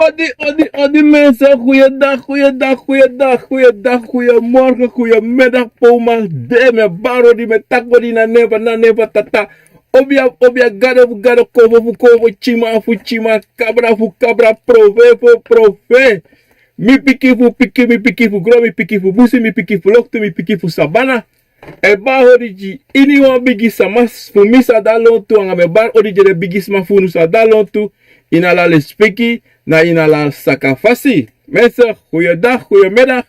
Odi mensen, goeiedag, goeiemorgen, goeiemiddag, poma, de me baro di me tako di na neva tata. Obia gado kovo chima fu chima, cabra fu cabra, prove. Mi piki fu, gro mi piki fu, busi mi piki fu, loktu mi piki fu sabana. E ba origi, ini wan bigis samas, fu misa dalontu, anga me bar origi de bigis ma fu nusa dalontu, inala le spiki, na inala sakafasi. Mensen, goeiedag, goeiemiddag.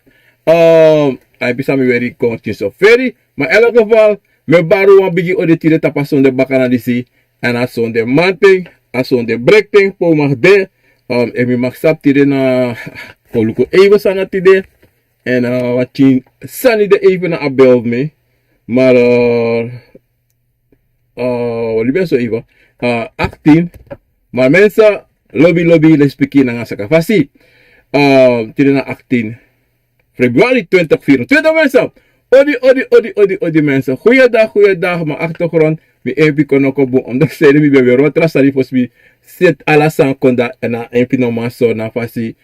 Hij bisa mi weri continu so ferry. Maar in elk geval, me baru wan bigi ode tire tapa sonde bakana disi. En a sonde manting, a sonde breakting, po mag de. En mi mag sap tire na koluko even sana tide. En wat chin sani de even na abel me. Maar wat libe so even. 18. Maar mensen, lobby les piki na sakafasi. Tire na 18 februari 2024 mensen. Odi mensen. Goeiedag, mijn achtergrond. Mi empi konoko boom. Omdat ze mi bebe rotra sari fos mi set ala san konda na empi no maso na fasi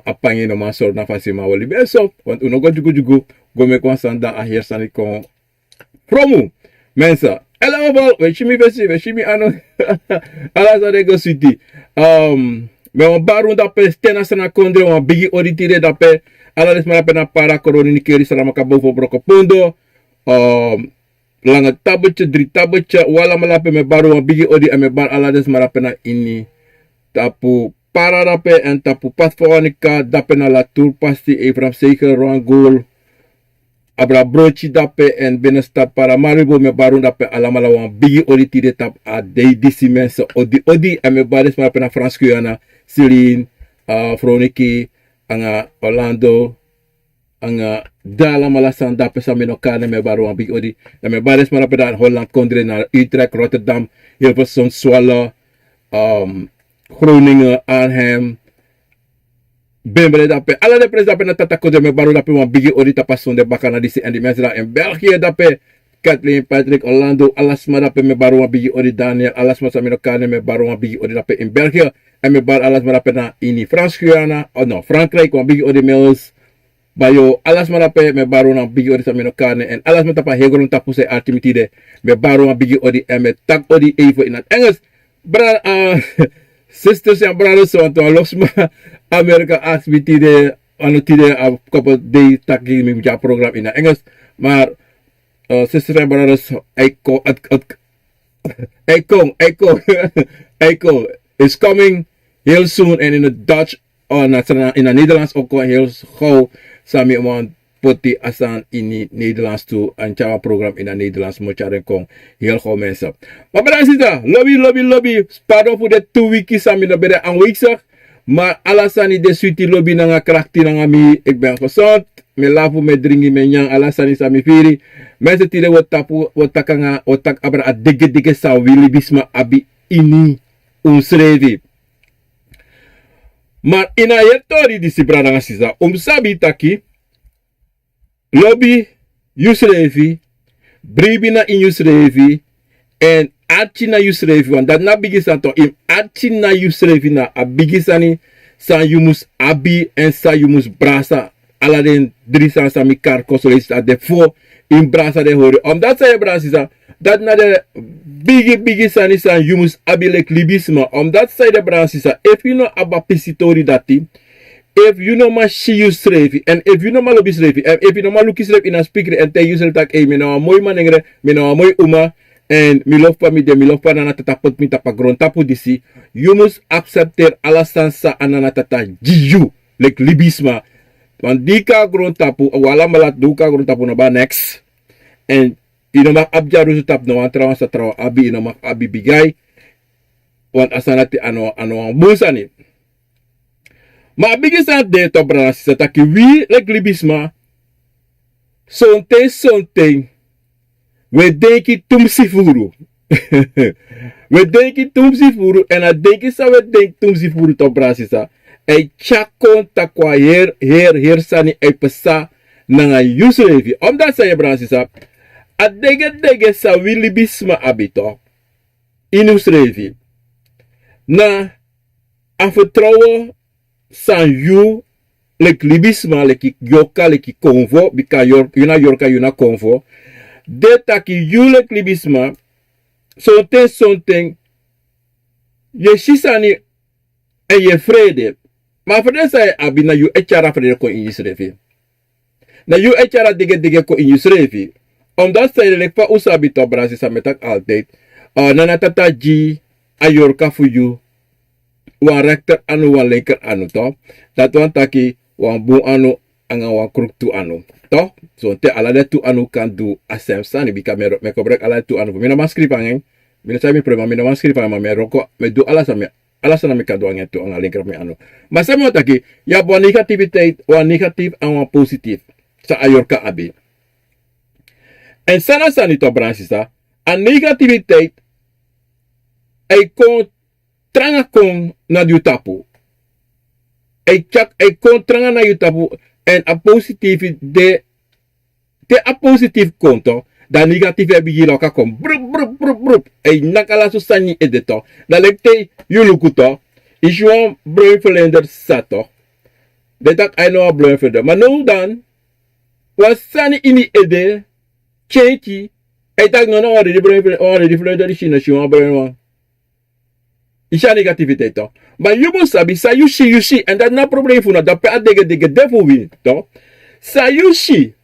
apangi no maso na fasi ma wali beso. Want unogo jugu gome kwa sanda aher sani kon promo. Mensen. Hello, we shimi ano. Ala sa rego city. Me wan baru dape stena sana kondre wan bigi oditire dape ala des mara pena para koroni ni keri sana makabo fo broko pondo langa tabuche dri tabuche wala malape me baru wan bigi odi me bar ala des mara pena ini tapu para dape en tapu patfonika dape na la tour pasti e from zeker rangol abra brochi dape en benesta para maribo me baru dape ala mala wan bigi oditire tap a dei disi mense odi me bar des mara pena franskuyana Celine, Froniki, anga Orlando, anga dala malasan dape sa minokane me baru ang big odi. Na me bares marapedan Holland kondre na Utrecht, Rotterdam, Hilversum, Zwolle, Groningen, Arnhem. Bembre dape. Ala de pres dape na tatakode me baru dape wan big odi tapason de bakana disi en di mensen daar in België dape. Kathleen, Patrick, Orlando, alasma dape me baru wan big odi Daniel, alasma sa minokane me baru wan big odi dape in België. En me bar alas marape na ini Frans-Guyana, no, Frankrijk, wan bigi odi Mills, bayo alas marape me baru na bigi odi samino kane, en alas matapa hegoron tapu se artimitide, me baru na bigi odi en me tak odi even in het Engels. Sisters and brothers, so to losma America ask me tide, anotide a couple day taki me ja program in het Engels, maar sisters and brothers, Echo is coming heel soon en in het Dutch in het Nederlands ook heel gauw sami man poti asan in het Nederlands toe en chawa program in het Nederlands moet je kon heel gauw mensen. Maar bedankt lobby pardon voor de 2 weken sami na bere aanwezig maar alasani de suiti lobby na nga krakti na nga mi ik ben gezond me lafu me dringi me nyang alasani sami firi mensen tire wat takanga wat tak abra a dege sa wili bisma abi ini srefi. Maar ina yetori di sibrada nga sisa sabi taki lobby srefi Brebi na in srefi en achi na srefi want dat na bigisan to im achi na srefi na a bigisani san yumus abi en san yumus brasa ala den drisan sa mi kar kosolis a de fo in brasa de hori omdat sa ye brasa dat na de bigi sani san yumus abilek libisma omdat say de bransisa if you know aba pisitori dati if you know ma shi srefi and if you know ma lobi srefi and if you know ma luki srefi in a speaker and te usual tak me na moy manengre me na moy uma and mi love pa mi de mi love pa na tatapot mi tapagron tapu disi you must accepter alasansa anana tata jiu like libisma want dika gron tapu wala malat duka gron tapu na ba next and inomak abjaru tap no antrawan sa trawa abi inomak abi bigay wan asanati ano ang busani mabigi sa deto bras sa taki wi like libisma sonte we denki tumsi furu we denki tumsi furu en a denki sa we denk tumsi furu to brasisa e chakon takwa her sani e pesa nanga yusrefi omdat sa ye brasisa a dege sa wili bisma abito inu srefi na a vertrouwen san you lek libisma leki yoka leki konvo bika yuna yorka yuna konvo de taki you lek libisma something ye shisani en je vrede. Maar voor de zei abi na you echara vrede ko in je srefi. Na you echara dege dege ko in je srefi. Omdat zij lek pa usabi to brasi sa metak altijd. Nana tata ji ayorka fu you. Wan rechter anu wan linker anu to. Dat wan taki wan boom anu anga wan kruk tu anu. To? So te alade tu anu kan do asem sani bika me kobrek alade tu anu. Mina man skripangeng. Mina sai mi prema mina man skripangeng ma me roko me do alasana mi kan do anga tu anga linker me anu. Maar sa mo taki ya wan negativiteit wan negatief en wan positief. Sa ayorka abi. En sana sani to bransisa. A negativiteit ay kon tranga kon na tapu. Ay kon tranga na tapu en a positief de a positief konto da negatief heb je loka kom brup ay nakala so sani edeto da lekte yulukuto is you breunverlender sato betak I know a breunverlender maar nou dan was sani ini ede chenki ay tak no ore di breunverlender is na you breunwa isha negativiteit to. Maar je moet sabi, sa you see, en dat na probleem voor dat pe dege devil win to. Sa you see,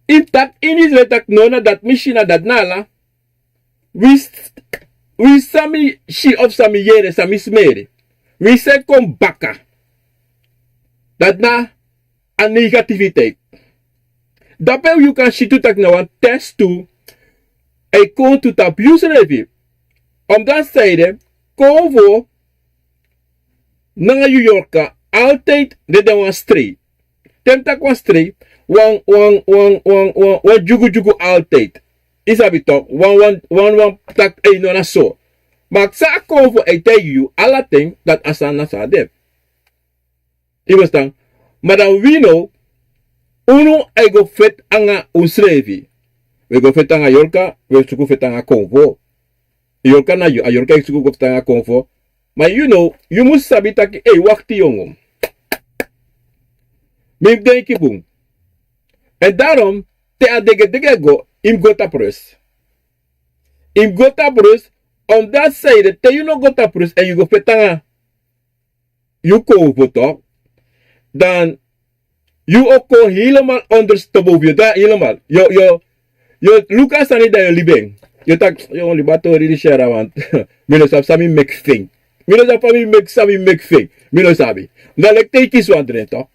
in tak in is letak nona dat machine dat nala, we sami she of sami yere sami smere, we se kom baka. Dat na a negativiteit. Dat pe you kan shitu tak na wan test to, I kon to tap use review. Omdat zijde, konvo, nanga New Yorka, altijd de wan straight. Temtak wan straight, wan jugu altijd. Isabi toch, wan tak nona so. Maar sa konvo I tell you, alla ting dat asana sa def. Iwastan, maar dan we know, uno I go fet anga unsrevi. We go fet anga Yorka, we suku fet anga konvo. Yorka na you, Yorka ik suku tanga konfo. Maar you know, you must sabi taki, wakti jongen. Mim denki boom. En daarom, te a dege go, im gota prus. Im gota prus, on that side, te you no gota prus, en you go petanga, you konfo toch, dan, you ook helemaal ondersteboven je, daar helemaal. Yo, Lucas aan je libeng. Je tak, yo, libato really share want. Mino sab sami make thing. Mino sab sami make thing. Mino sabi. Na lek te kies wan dren toch.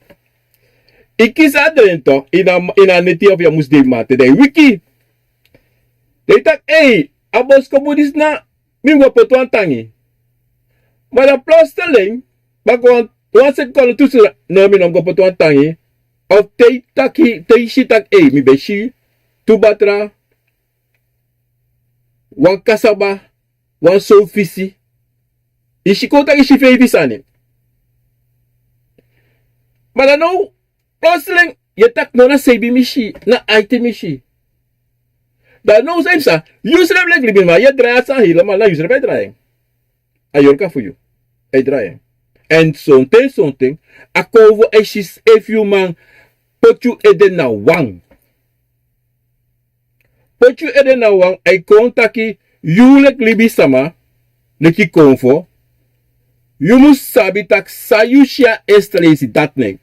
Ik kies adren toch. Ina neti of ya mus de mate. De wiki. De tak, abos komodis na. Mingo potwan tangi. Maar de plotseling. Bakwan, wan kon tussen. No, mingo go potwan tangi. Of te taki, te shitak, mi beshi. Tubatra. Wan kasaba, wan sofisi. Ishikota ishife bisani. Maar dan nou, plotseling, je tak no na sebi mishi, na item mishi. Dan nou zijn ze, Yusref lek libin maar, je draait aan helemaal, na Yusref draaien. Ayorka voor you. Hij draaien. En something, akovo eshis if you man, put you eden na wang. Put you eden na wang, ay kontaki, you lek libi sama, leki konfo, you must sabi tak sayusha estelesi dat nek.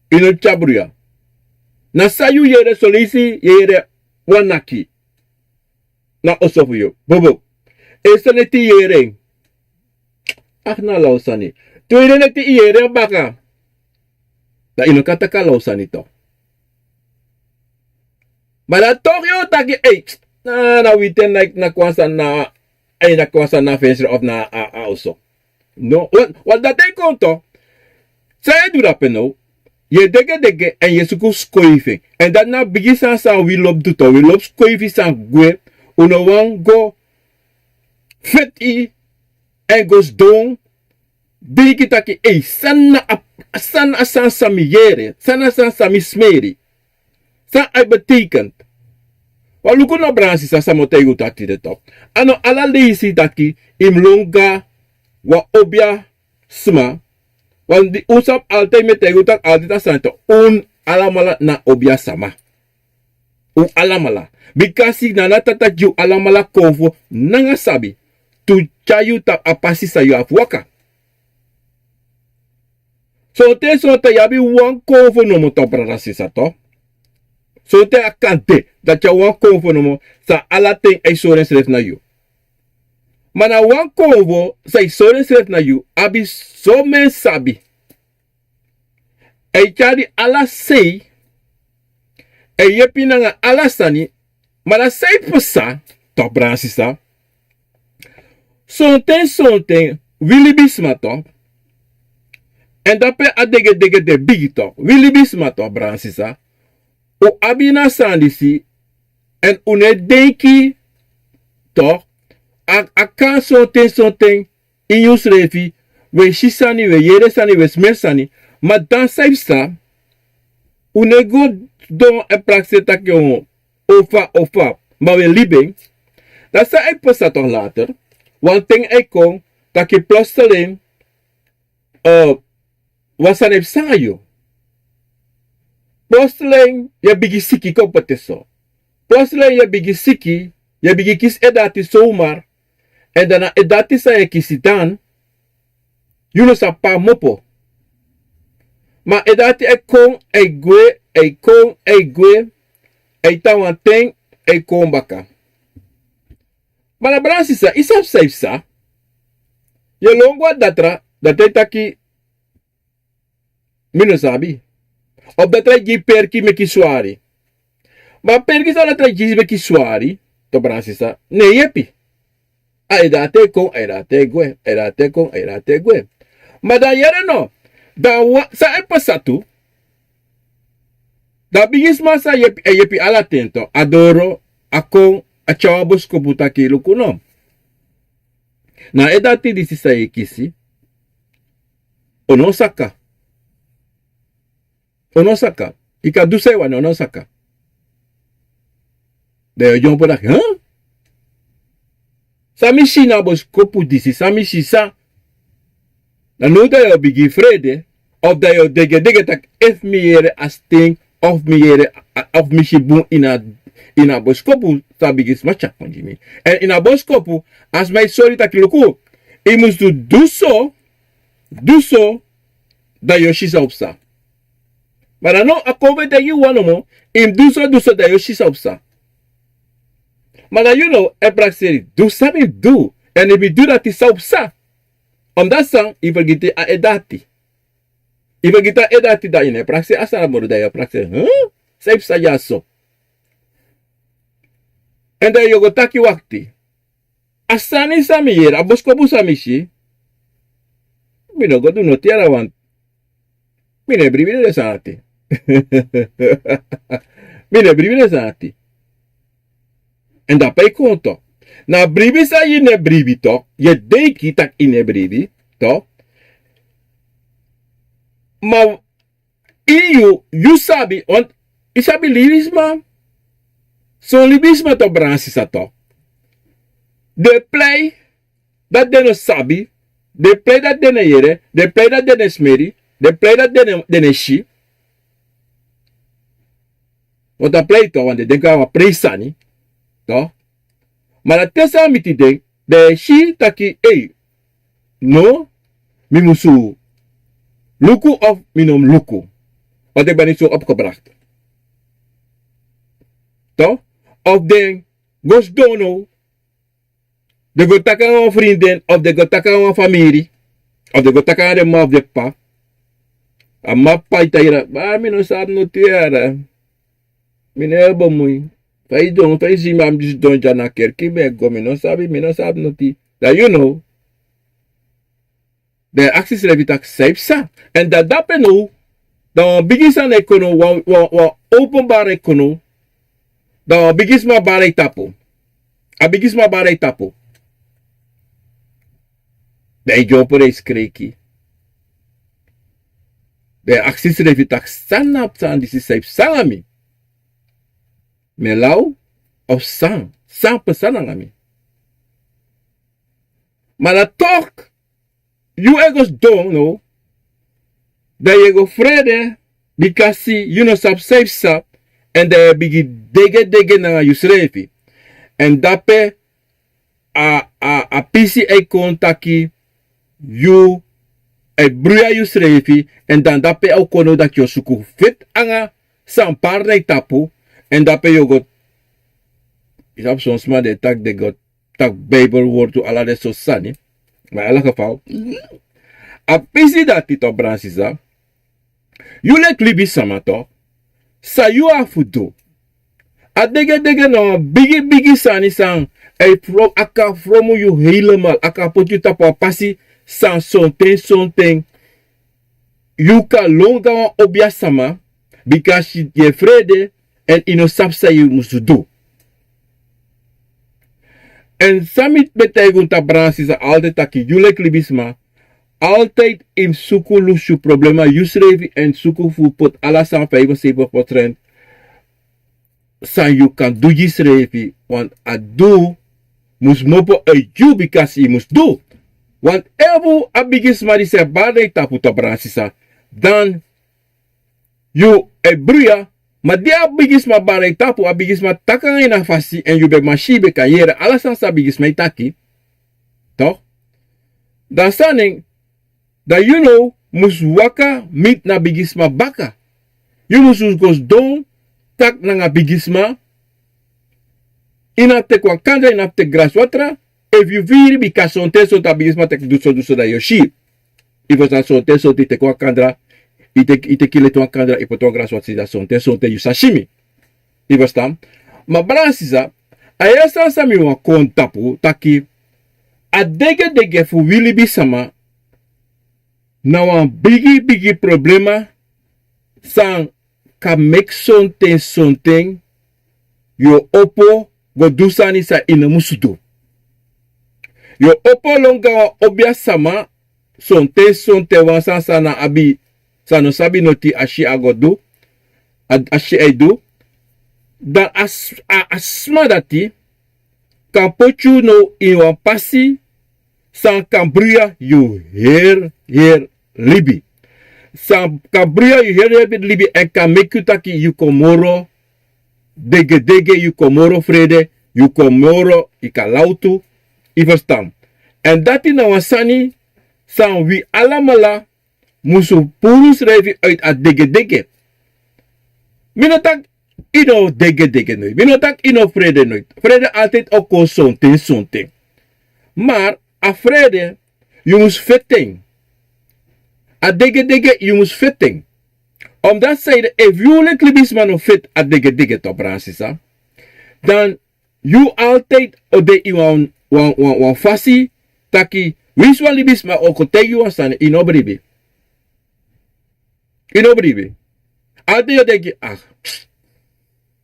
Ino chabruya. Na sayu yere solisi yere wanaki. Na osofu yo. Bobo. Esteleti yere. Ah na lausani. Tu yere neti yere baka. Da ino kataka lausani to. Maar dat toch yo taki na witen na kwasa na na kwasa na venster of na also. No, wat dat ik konto. Zij doet dat nou. Je dege en je zoekt skoive. En dat na begin sa we loop doet we loop skoive san gwe. Uno wan go fit i en goes don. Bigi taki sana sami yere. Sana sami smeri. Sa ay betekent. Waluko na bransi sa samotego taki de top. Ano ala leisi taki im longa wa obia sma Want di usap altijd met tegutak altijd asanto. Un alamala na obia sama. Un alamala. Bikasi na natata ju alamala konvo nanga sabi. Tu chayu ta apasi sa yu afwaka. So te yabi wan konvo no mo to brarasisa to. So te akante dat ya wan konvo no mo sa alaten ay soren sref na yu. Mana wan konvo sa soren sref na yu abi so men sabi. Ay chadi ala sei. Ay yepi nga alasani. Mana sei posa to brasisa. Sonten Willy Bisma to. En dape a dege dege de bigi to. Willy Bisma to brasisa. O abina sandisi. En une denki to. A kan sonten. In yu srefi. We shisani, we yere sani, we smersani. Maar dan saipsa, unego don e praxe tak yon ofa, maar we libing, dat sa ik pas toch later, want ting ik kon, dat je plotseling, wasan heb sangayo. Plotseling, je bigi siki kompeteso. Plotseling, je bigi siki, je bigi kis edati zomaar, en daarna edati sa je kisi dan, jullie sa pa mopo. Maar edati e kon e gwe e tawanteng e kon baka. Maar na bransisa isap saipsa. Ye longwa datra date taki mino sabi. Op datra gi perki me kiswari. Maar perki sa datra gi me kiswari to bransisa ne yepi. A edate kon edate gwe. Maar da yere no. Sa e pasatu. Da bigis masa yepi ala tento. Adoro akong achawabos ko buta kilo kuno. Na edati disi sa ekisi. Onosaka. Ika dusewa na onosaka. De yon podak. Huh? Samishi na bos kopu disi. Samishi sa. Dan nu dat je bigi vrede, of dat je dege dege tak ef miere as ting, of miere, of mishibu in a boskopu, ta bigi smacha konjimi. En in a boskopu, as mij sorry tak luku, I moest do so, dat je shisa opsa. Maar dan nog, akove dat je wanomo, do so, dat je shisa opsa. Maar dan, you know, prakseri, do something do, en if you do that, is opsa. Omdat sang, I vergite a edati. I vergite a edati da ine. Praxe asara moru da ya praxe. Huh? Saip sa yaso. En da yogo taki wakti. Asani sami yera. Boskobu sami shi. Mino godu no tiara want. Mine brivile de sanati. En da pay konto. Na bribi sa ine bribi to, je deki tak ine bribi to. Ma you sabi, want isabi libisma. So libisma to bransisa to. De play dat deno sabi, de play dat dene yere, de play dat dene smeri, de play dat dene shi. Want dat play to, want de denka wa presani to. Maar dat tesa miti denk, de shi taki, no, mi musu luku of minom luku. Want ik ben niet zo opgebracht. Toch? Of de gos dono, de gotaka aan vrienden, of de gotaka aan familie, of de gotaka aan de ma of de pa. A ma pa itaira, ba mi no sab no tiara. Mi ne ebo mui. Fai zi mam dis don jana kerki me go mi no sabi no ti. That you know. De axis revitak saipsa. En dat dape no. Dan bigis aan ekono wa openbaar ekono. Dan bigis ma bare tapo. A bigis ma bare tapo. De jopere skreki. De axis revitak sanap san disi saipsa mi. Melau of sang pesan ngami. Maar dat toch, you egos don't know, Dat je go vrede, because you know sap safe sap, en dat je bigi dege dege na je srefi. En dape a pisi e kontaki you e bruya you srefi, en dan dape au kono dat je suku fit anga san parne tapu, en dape je go is op soms maar de tak de got tak bijbelwoord to ala de so sani. Maar in elk geval, a pisi dat dit op bransisa, you lek libi sama toch, sa you have do. A dege dege no bigi sani sang, aka from you helemaal, aka put you tap op passi, sang something, you kan longa obia sama, because je vrede, en ino sapsa you must do. En samit betekent dat branche altijd dat je jullie libisma altijd in suku lusu problema yusrevi en suku fu pot ala san 75% san you kan do yusrevi want a do mus mopo a you because he must do want evo a bigisma di se bade tapu to branche sa dan you e bruya. Maar die abigisma bare tapu abigisma taka ina fasi en you be mashibe kayere alasan sa abigisma itaki. Toch? Dan saning dat you know mus waka mit na bigisma baka. You mus gos don tak na abigisma ina te kwa kanda ina te graswatra if you viri bika sonte so abigisma te duso da yoshi. If was an sonte so te kwa kandra ite kile tuan kandra ipoton graswa sida sonte yu sashimi. I verstaan? Maar brasisa, ayasa sami wa kontapu taki a dege dege fu wili bisama na wan bigi problema san ka make something yo opo go dusani sa ina musudo. Yo opo longa wa obia sama sonte wansan sana abi Sano sabi noti ashi agodu, ashi edu, dan asma dati, kan pochu no iwan pasi, san kan bria yu her libi. San kan bria yu her libi, en kan meku taki yu komoro, dege dege yu komoro vrede, yu komoro ika lautu, i verstaan. En dati na wasani, san wi alamala, musu puru srefi uit a dege dege. Minotak ino dege dege nooit. Minotak ino vrede nooit. Vrede altijd ook kon something. Maar a vrede, you must fitting. A dege dege, you must fitting. Omdat zeiden, if you like libisman of fit a dege dege to bransisa, dan you altijd ode iwan wan fasi, taki, wiswa libisma oko tegi wan sane ino Brebi. Ino Brebi. Ate yo deki,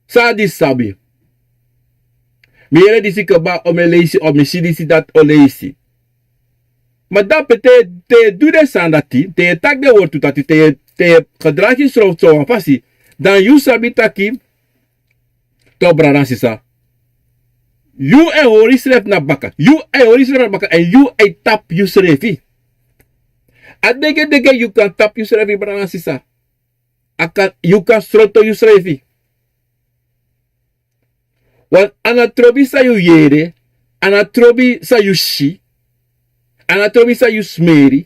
sa di sabi. Mire disi kaba ome leisi, ome si disi dat o leisi. Maar dat betekent, te doe de sandati, te tak de woord tutati, te gedrag je zo aan passie, dan you sabi taki, to braransisa. You en hori sref na baka. You en hori sref na baka, en you en tap you srefi. A dege dege you kan tap you srefi braransisa. You kan stroto you srefi. Want anatrobi sa you yere, anatrobi sa you shi, anatrobi sa you smeri,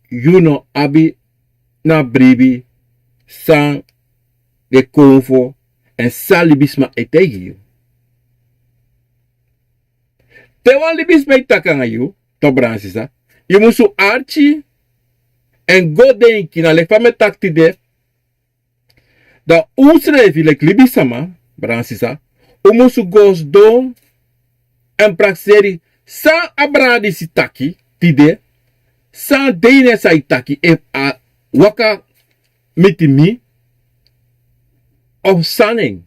you know abi na Brebi san de konfo en salibisma etegi you. Te wan libisma itakanga you, to bransisa, you musu archi en godenki na lefame takti de, da usrefi lek libisama, bransisa, umusu gos don en praxeri san abradi sitaki tide, san deine sa itaki e a waka mitimi of saning.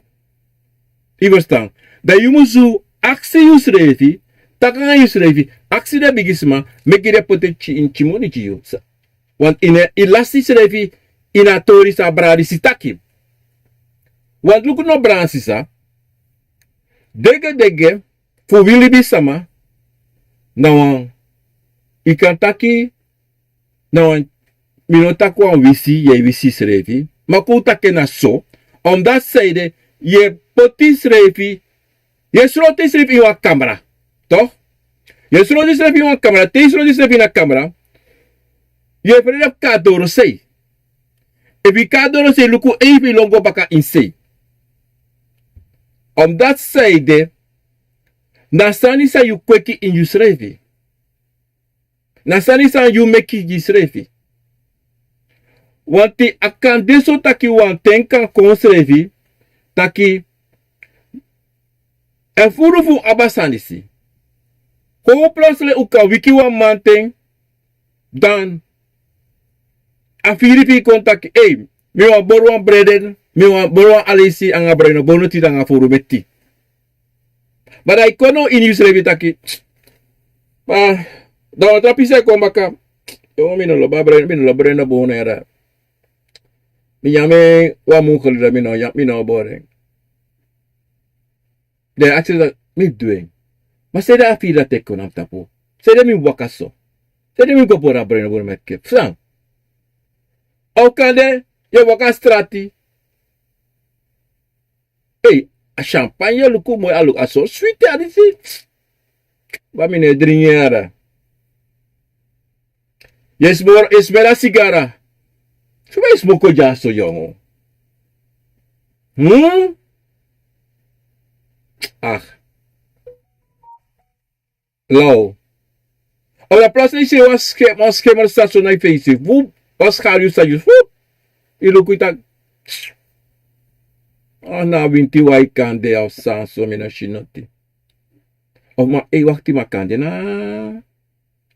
I verstaan. Da umusu aksi yusrefi, takanga yusrefi, aksi de bigisma, mekire potenci in chimoni chiyo. Want in ilasti srefi, ina tori sa abradi sitaki. Want luku no bransisa, dege dege, fu wili sama, na wan ikantaki, na wan minota kwa wisi, je wisi srefi. Makuta kena so. Omdat zijde, je poti srefi. Je sloti srefi in wa camera. Toch? Je sloti srefi in wa camera. Te sloti srefi na camera. Je vrede kadoro sei. Ebi kadoro sei luku even longo baka in sei. Omdat zijde, nasani sa you kweki in you srefi. Nasani sa you meki you srefi. Wanti akan deso taki wan tenkan kon srefi. Taki e furufu abasanisi. Ko plasle uka wiki wan manteng. Dan afiripi kontaki. Hey, mi wan borwan breden. Mi wan borwan alisi anga breno. Bono tita nga furu beti. But I kono in you srefi taki. Da trapisa ko maka. Yo mi no lo breno bono era. Mi yame wa mukul da mi no boring. De actually mi doing. Maar zij daar vier dat ik kon op tapo. Zij daar mi wakaso. Zij daar mi go pora breno bono met kip. Sang. Au kande je waka strati. Hey, a champagne luku mooi aluk aso sweet adisi. Ba mi ne dringiera. Yes more esmera sigara. Suma smoko jaso yongo. Ach. Low. Op de plaats niet zien was schema staat zo naar face. Woep. Was schaduw staat je. Woep. Je loopt uit. Oh, na winti wai kande of san so mina shinoti. Of ma wakti ma kande na.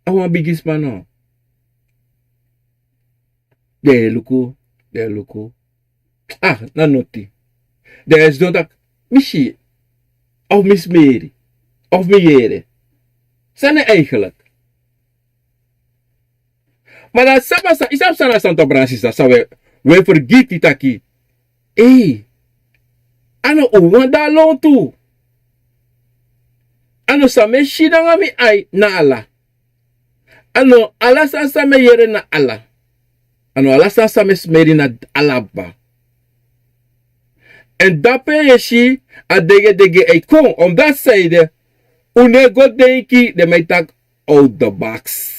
Awa bigis man no. De luku. Ah, na noti. De is don't dat mishi. Of Miss Mary. Of Miere. Zijn eigenlijk. Maar dat sama is op sana Santo Francisco. Sabe, we vergeten taki. Ano uwanda lontu. Ano same shidanga mi ai na ala. Ano ala sa me yere na ala. Ano ala sa me smeri na alaba. En dape yeshi a dege dege e kon. Omdat zijde. Unego denki de mij tak out the box.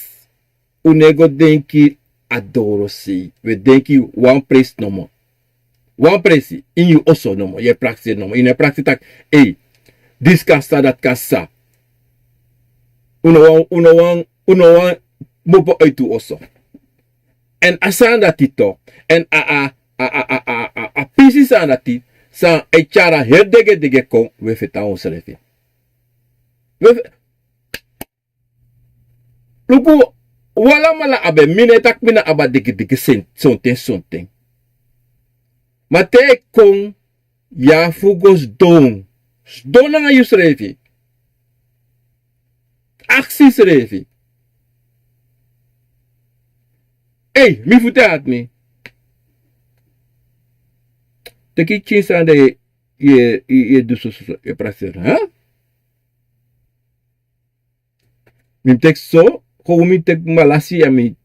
Unego denki adorosi. We denki one place no more. One place in you also no more. Je praxis no more. In je praxis tak. This kasa dat kasa. Uno wan mopo uit also. En asan dat tito. En a pieces aan dat tito. San echara her dege dege kon we feta on srefi. Luku wala mala abe mine tak mina aba dege dege something. Mate kon ya fugos don. Don nga yu srefi. Aksi srefi. Mi futat mi. Taki chinsa de ye duso ye praser, ha? Mim tek so, ko mi tek malasi ami.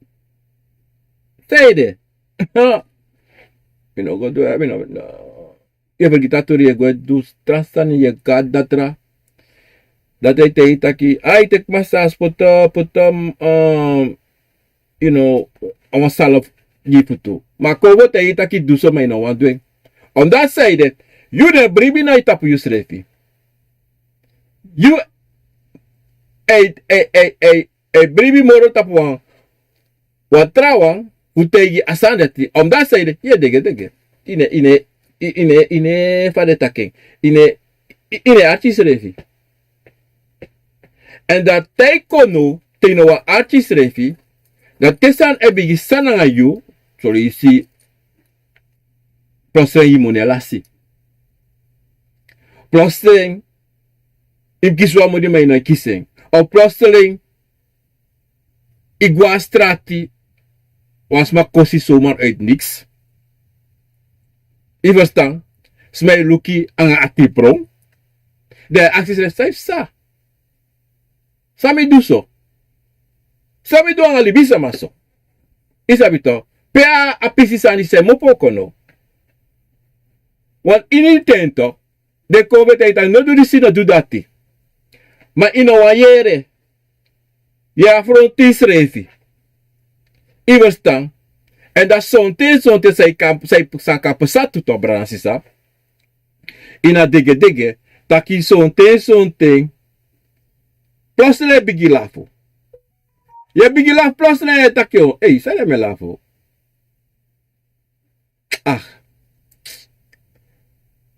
Tede. Mino go do mino no. Ye vergitatori ye go do trasani ye gadatra. Dat te taki ai tek masas potom on salaf yiputu. Ma ko go te taki duso mai no wan doing. On that side, you the Brebi na itapu you srefi. You Brebi moro tapu wan. Watrawang utegi asandati. On that side, ye dege. Ine fade taking. Ine archis srefi. En dat taikono teno wa archis srefi. Dat tesan ebigi sananga you. Sorry, you see. Plotseling imune lasi. Plotseling ik kiswa mo di may na kiseng. O plotseling igwa strati was makosi zomaar uit niks. I verstaan? Smij luki ang atiprong. De acties restijf sa. Sami do so. Sami do ang alibisa maso. Isabito. Pea a pisisani se mopoko no. Want in intento, de COVID teita no do disi no do dati. Ma ino wayere, ya fronti srefi. Iwestang, en dat sonte sai kapasatu to bransisa. Ina dege dege, taki sonte, plus le bigi lafo. Je bigi laf plus le takyo, hey, sai me lafo. Ah.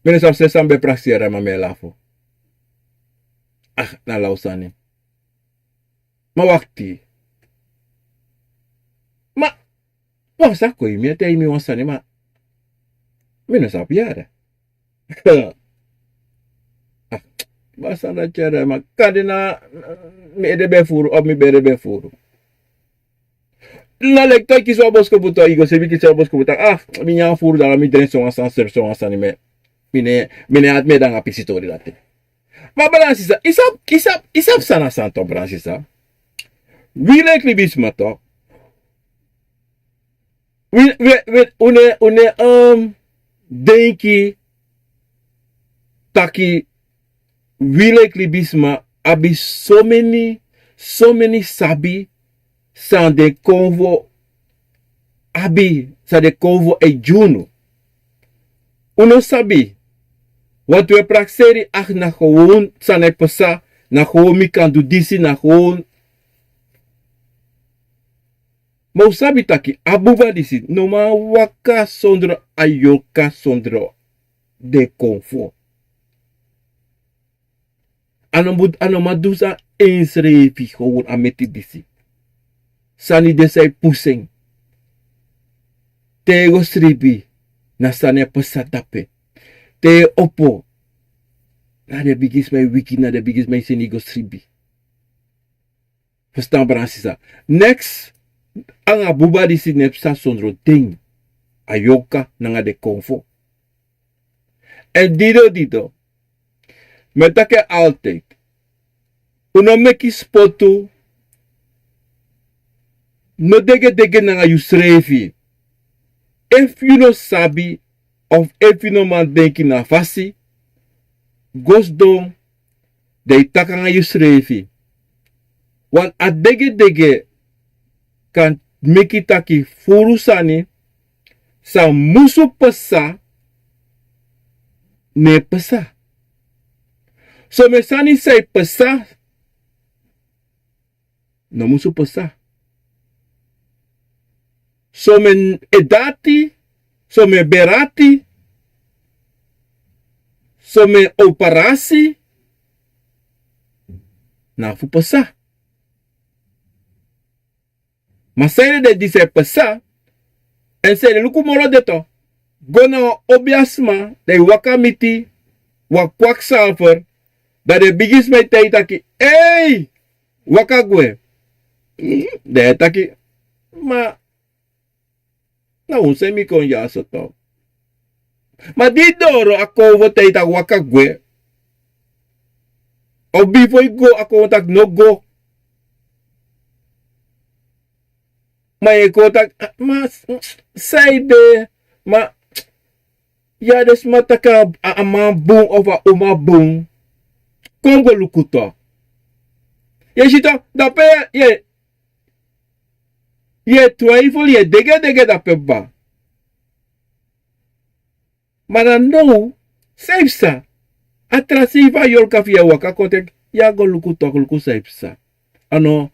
Mene sap se sambe praksiere ma me lafo. Ah, na lausani. Ma wakti. Ma, wasa ko imi te imi wasani ma. Mene sap yara. Ah, basa na chere ma kadina mi edebe furu of mi berebe furu. La lekta ki so bosko buta igo sebi ki so bosko buta. Ah, mi nya furu dala mi dren so asani me. Mine at me danga pisitori dati. Ma balansisa, isap sana santo balansisa. Wile klibisma to. Une denki taki wile klibisma abi so many sabi san de convo abi sa de convo e juno. Uno sabi wat we prakseri ach na gewoon sanai pasa na gewoon mi kan do disi na gewoon. Maar sabi taki abuba disi no ma waka sondro ayoka sondro de confort. Anomadusa srefi gewoon ameti disi. Sani de sai pusing. Tego sribi na sani pasa tape. Te opo. Na de bigis my wiki, na de bigis my senigo sribi. Verstaan Bransisa. Next, anga buba disi nepsa sondro ding. Ayoka nanga de confo. En dido. Metake altijd. Uno meki spotu. No dege nanga you srefi. If you no sabi, of if you no man denki na fasi, gosdom, de takanga you srefi. Want a dege kan meki taki furusani, sa musu pesa, ne pesa. So me sani say pesa, no musu pesa. So me edati, so me berati, so me operasi, na fu pesa. Ma sere de dise pesa, en sere luku moro de to, gona obiasma, de wakamiti, wakwak salver, da de bigis me te itaki, hey, wakagwe, de itaki, ma, na un semi kon yaso to. Ma di doro ako vote ita wakagwe. O before go ako tak no go. Ma eko tak ma saide ma ya des mataka amabung over umabung. Kongo lukuto. Ye shito da pe ye twijfel, je dege dat peba. Maar dan nou, saipsa. Atrasiva yol kafia waka kotek, ya go luku tok luku saipsa. Ano,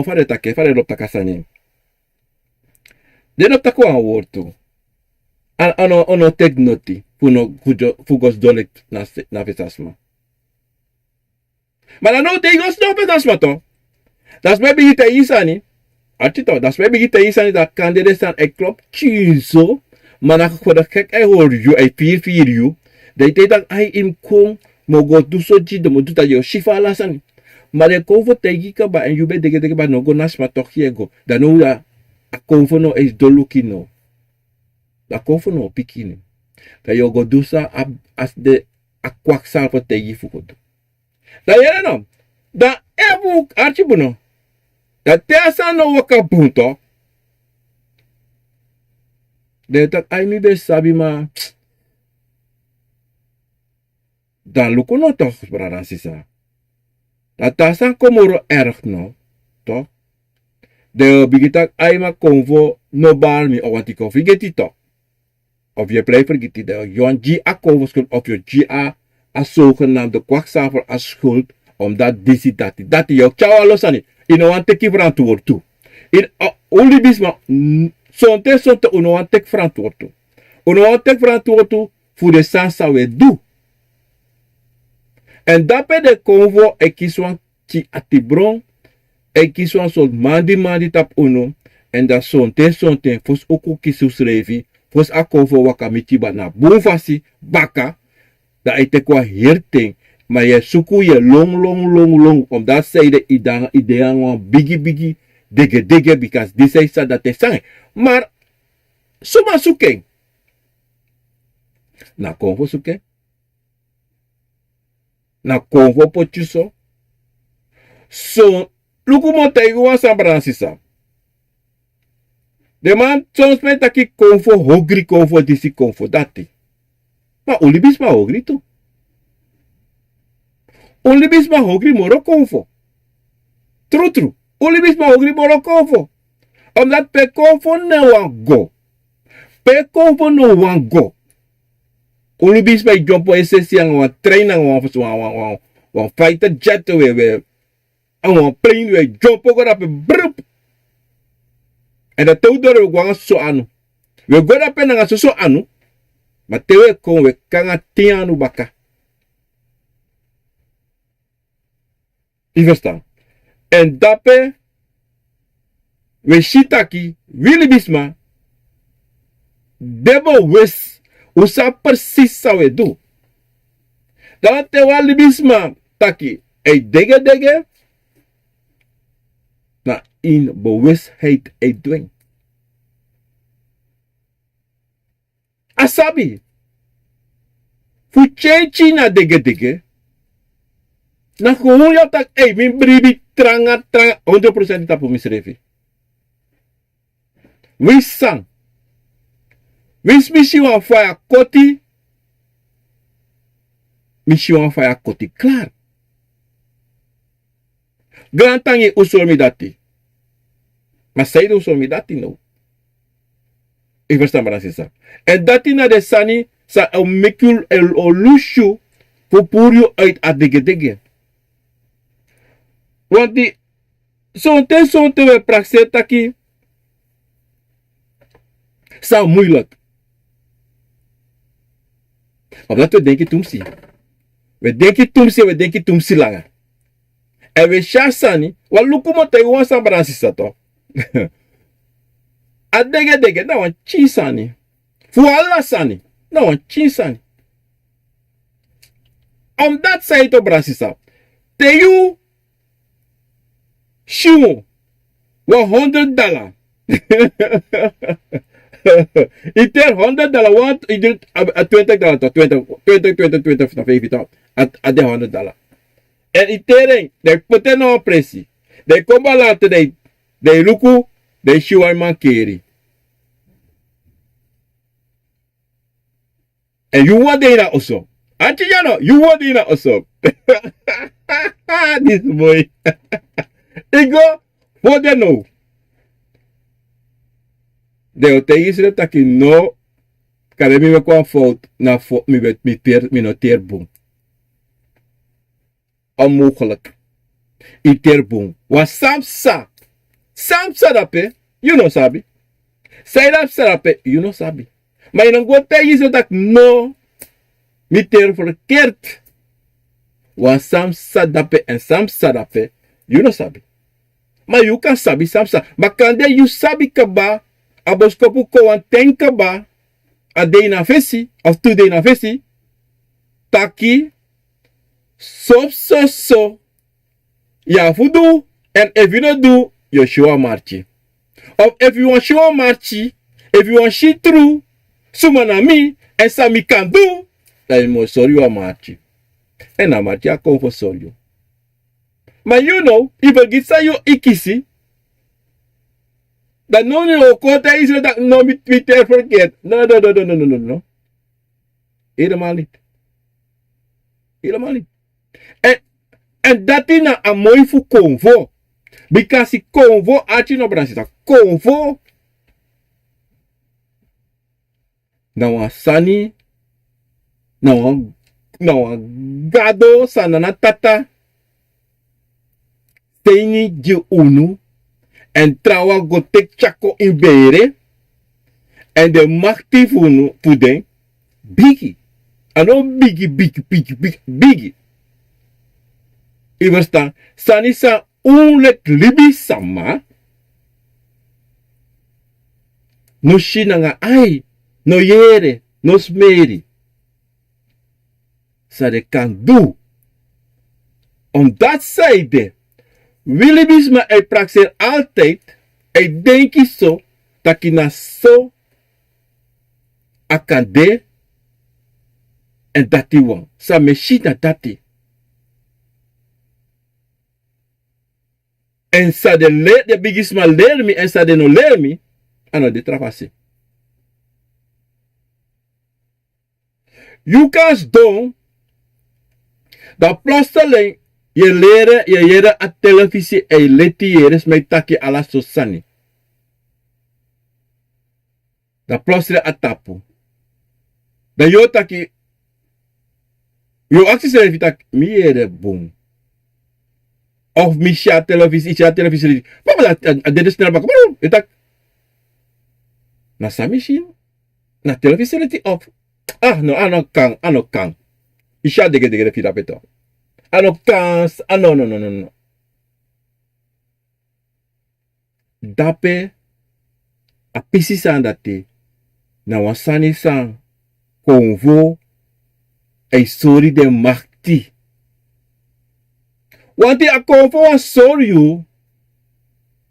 fare take, fare lop takasani. De lop takwa an wortu. Ano tek noti, fugos dolek na fesasma. Maar dan nou tegos no fesasma to. Das maybe ite isani. Atito, das we begin te isani dat kandide staan e klop chizo, maar na kwa da kek e hoor you, e pier you, de te tak ai im kong, mogo du so ji, de mo du ta yo shifa lasani. Maar de kovo tegi ka ba, en you be dege ba no go nasma toch yego, da no da, a kovo no is doluki no. Da kovo no pikini. Da yo go du sa, as de, a kwak salpo tegi fukodo. Da yere no, da ebu archibuno. Dat teasa no waka bunto. De tak ai mi be sabi ma dan luko no toch brada sisa. Dat tasan komoro erg no, toch? De bigitak ai ma konvo no bar mi awanti ko figeti toch. Of je blijft vergeten dat je GA konvo schuld of je GA a zogenaamde kwakzalver als schuld omdat disi dat jou tjawa losani. Ino wan teki verantwoord toe. In only bisma sonte uno wan tek verantwoord toe. Uno wan tek verantwoord toe voor de sansa we do. En daarbij de konvo e kiswan ki atibron e kiswan soort mandi tap uno en dat sonte fos oku kisu srefi fos a konvo wakamiti ba na bufasi baka da ite kwa hirting maar je suku je long omdat zij de ideeën van biggie dege because die zei dat is sang maar suma suking na konvo suking na konvo pochuso so lukumo taiwa sabrancisisa de man soms met taki konvo hogri konvo disi konvo dati maar olibis ma hogri tu olibis ma hogri moro konvo true olibis ma hogri moro konvo omdat pe konvo no wan go pe konvo no wan go olibis ma jumpo esesi ang wan train ang wan fighter jet we ang wan plane we jumpo go rape brup en dat todo we wan so anu we go rape na so anu ma tewe kon we kanga tianu baka. Je verstaan. En dape we shitaki wili bisma debo wis usa precies sa we do. Dan te wali bisma taki e dege na in bewustheid e dwing. Asabi fu chechi na dege na gewoon jou tak min Brebi tranga 100% tapu mi srefi. Wis sang. Wis mishi wan faya koti. Mishi wan faya koti klaar. Grantangi usol mi dati. Maar zij de usol mi dati no. Ik versta maar dat. En dati na de sani sa o mekul el olushu voor purio uit a dege. Want die zonte we praxeert taki zou moeilijk. Omdat we denken toemsi. We denken toemsi langer. En we shasani, wat lukumo te wan sabransi sato. A dege, na wan chisani. Fuala sani, na wan chisani. Omdat sa ito brasisa. Te you Shimu, $100. It is $100. Want it is $20 tot 20 na 50 at $100. En itering, de puten no presi. De komba later de luku, de shiwa mankeri. En you want dina also. Antiano, you want dina also. This boy. Igo, what they know? De oteisre taki no, kare mi kwa fout na fout mi no teerboom. Onmogelijk. I teerboom. Wa samsa dape, you know sabi. Saidap sarape, you know sabi. Maar je dan go teisre tak no, mi teer verkeerd. Wa samsa dape en samsa dape, you know sabi. Maar you kan sabi samsa. Maar kan de you sabi kaba, aboskopu ko wan ten kaba, a day na fesi, of 2 day na fesi, taki, so, ya fudu, and if you don't do, you show marchi. Of if you want show marchi, if you want shit through, sumana me, and sami can do, then mo sorry you marchi. And a marchi a come for sorry. Maar you know, if you get you ikisi, Dat no, kota is dat no met Twitter verkeerd. No. Helemaal niet. Helemaal niet. En dat is nou een mooi voor convo. Because convo, als je nog brandt, convo. Nou een sani. Nou een gado, sanana tata. Teini je unu. En trawa go tek chako in bere. En de machti voor den. Biggie. Ano biggie. Je verstaan. Sanisa unlek libi sama. No shinanga ai. No yere. No smeri. Sa de kan do. Omdat zij de. Willibisma hij praxeert altijd. Hij denkt zo. Dat je na zo. Akande. En dat die wang. Sa machine dat die. En sa de bigisma leer me. En sa de no leer me. Ano de travasse. You can doen. Dat plotseling. Je leren a televisie. En je letiëres met taki ala sosani. Dat plotseling a tapu. Dat je taki. Je actie schrijft dat meer boom. Of misha televisie. Papa dat dit is snel bakken. Waarom? Je tak. Na sa machine. Na televisie of. No, ano kan. Isha dege de fida peto. Ano kan. No. Dape. A pisi san dati. Na wasani san. Convo. Een sorry de machti. Want die akkoord voor een sorry.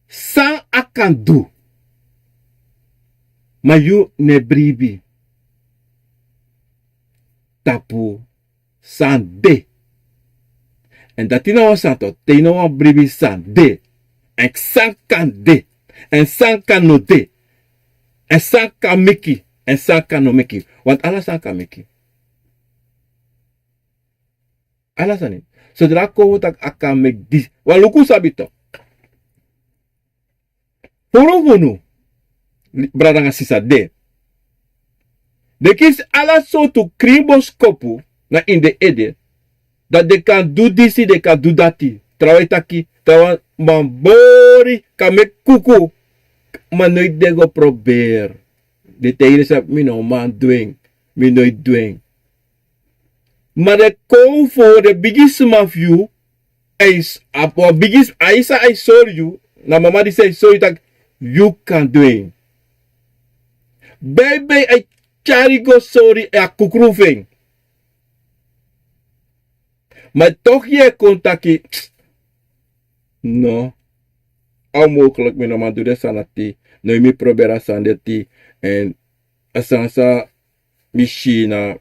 San akan do. Maar you ne Brebi. Tapu. San de. En dat die nou san to. Te nou Brebi san de. En san kan de. En san kan no de. En san kan meki. En san kan no meki. Want alles san kan meki. Alasani. Zodra ko tak akan make this. Waluku sabito. Poro bradanga sisa de. De kis ala so to kriboskopu na in de ede. Dat de kan do disi, de kan do dati. Trawe taki, trawa mambori, kan make kuku. Maar nooit de go probeer. De tegen is mi no man doing. Mi nooit doing. Maar de call voor de biggest of you is or biggest I saw you. Na mama die say sorry that you can do it. Baby I charigo sorry a kukruving. Maar toch je contactie. No. Onmogelijk me normaal doen sanati. No mi probera sandeti en asansa machine.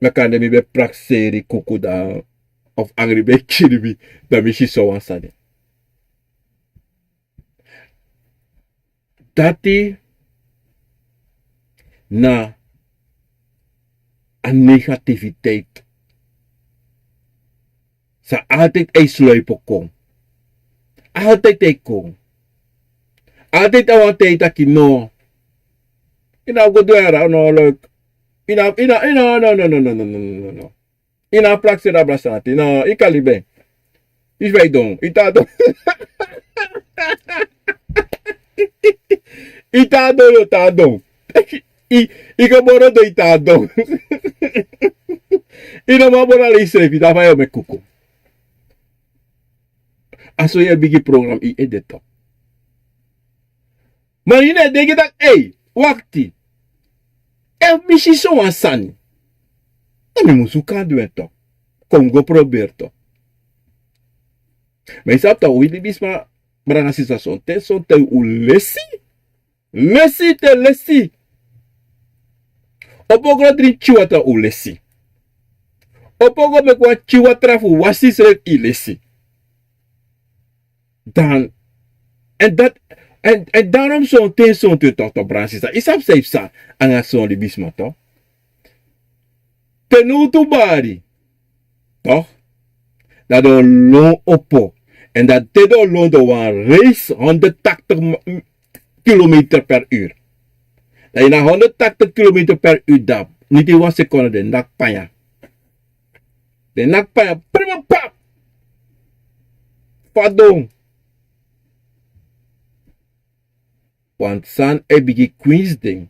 Maar kan de be praxeri kuku da of angry be kiribi da mishi so wansade. Dati na een negativiteit. Sa altijd een sluipen kom. Altijd een kom. Altijd een tijd dat je no. Ina go doera no leuk. No. Ina praxi da brasanati. No, ikalibe. Is wij doen. Itado. Itado. Ikaboro do itado. Ina mabora le srefi da fayo me kuku. Aso ye bigi program I edito. Maar ine dege dat wakti. Mishi so wansani. Mi musu kan doen to. Kongo probeer to. Maar is dat wili bisma branga sisa sonte u lesi. Lesi. Opogo drin chiwata u lesi. Opogo me kwa chiwatra fu wasi srek I lesi. Dan en dat En daarom zo'n ten zo'n te toch to branches. Isap safe sa. Anga zo'n libisma toch. Tenutu bari. Toch? Dat de loon oppo. En dat te de loon de wan race 180 kilometer per uur. Dat je na 180 kilometer per uur dap. Niet in 1 seconde de nak panya. De nak panya. Prima pap. Pardon. Want san ebigi queens ding.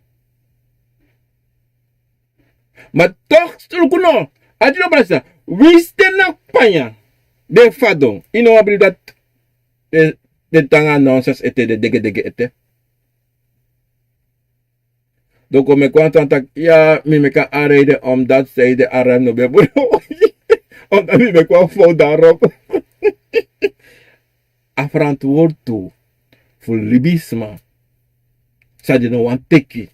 Maar toch, strukuno. Had je nog maar wist de nak panya. De fadon. You know abri dat. De tanga nonsense ete. De dege dege ete. Donc me kwam tak ja, mi me kan aanrijden omdat zij de arm no bebo. Omdat mi me kwam fout daarop. Afverantwoord toe. Voor libisma. Sa je no wan teki.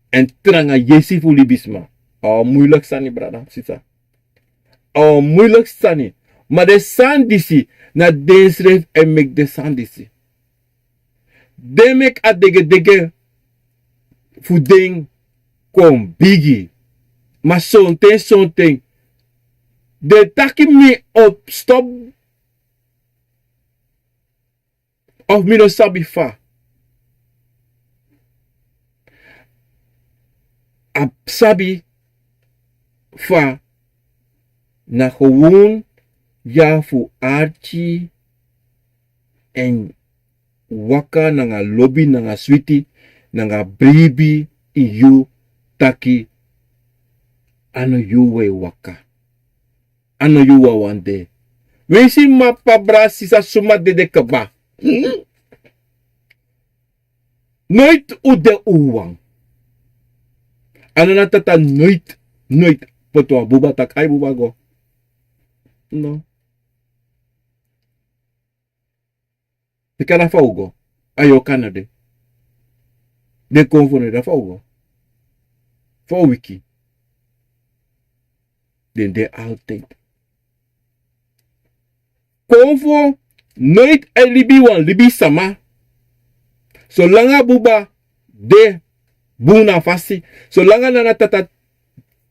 En tranga jesi voor libisma. Oh, moeilijk sani, brada. Sisa. Oh, moeilijk sani. Maar de sandisi. Na de schreef en mek de sandisi. De mek a dege dege. Voeding kom bigi. Maar zo'n ting. De taki me op stop. Of me no sabi fa. Ap sabi fa. Na gewoon ja fu archi. En waka na nga lobby na nga sweetie. Nanga Brebi iyu taki ano yuwe waka. Ano yuwa wande. Wisi mapa brasi sa suma de kaba. Nooit ude uwang. Ano na tata nooit. Potwa buba tak ay buba go. No. Ika na faugo. Ayo kanade. De convone da fogo. Voor wiki. Den de altijd. Convo nooit en libi wan libi sama. Zolang buba de buna fasi. Zolang na tata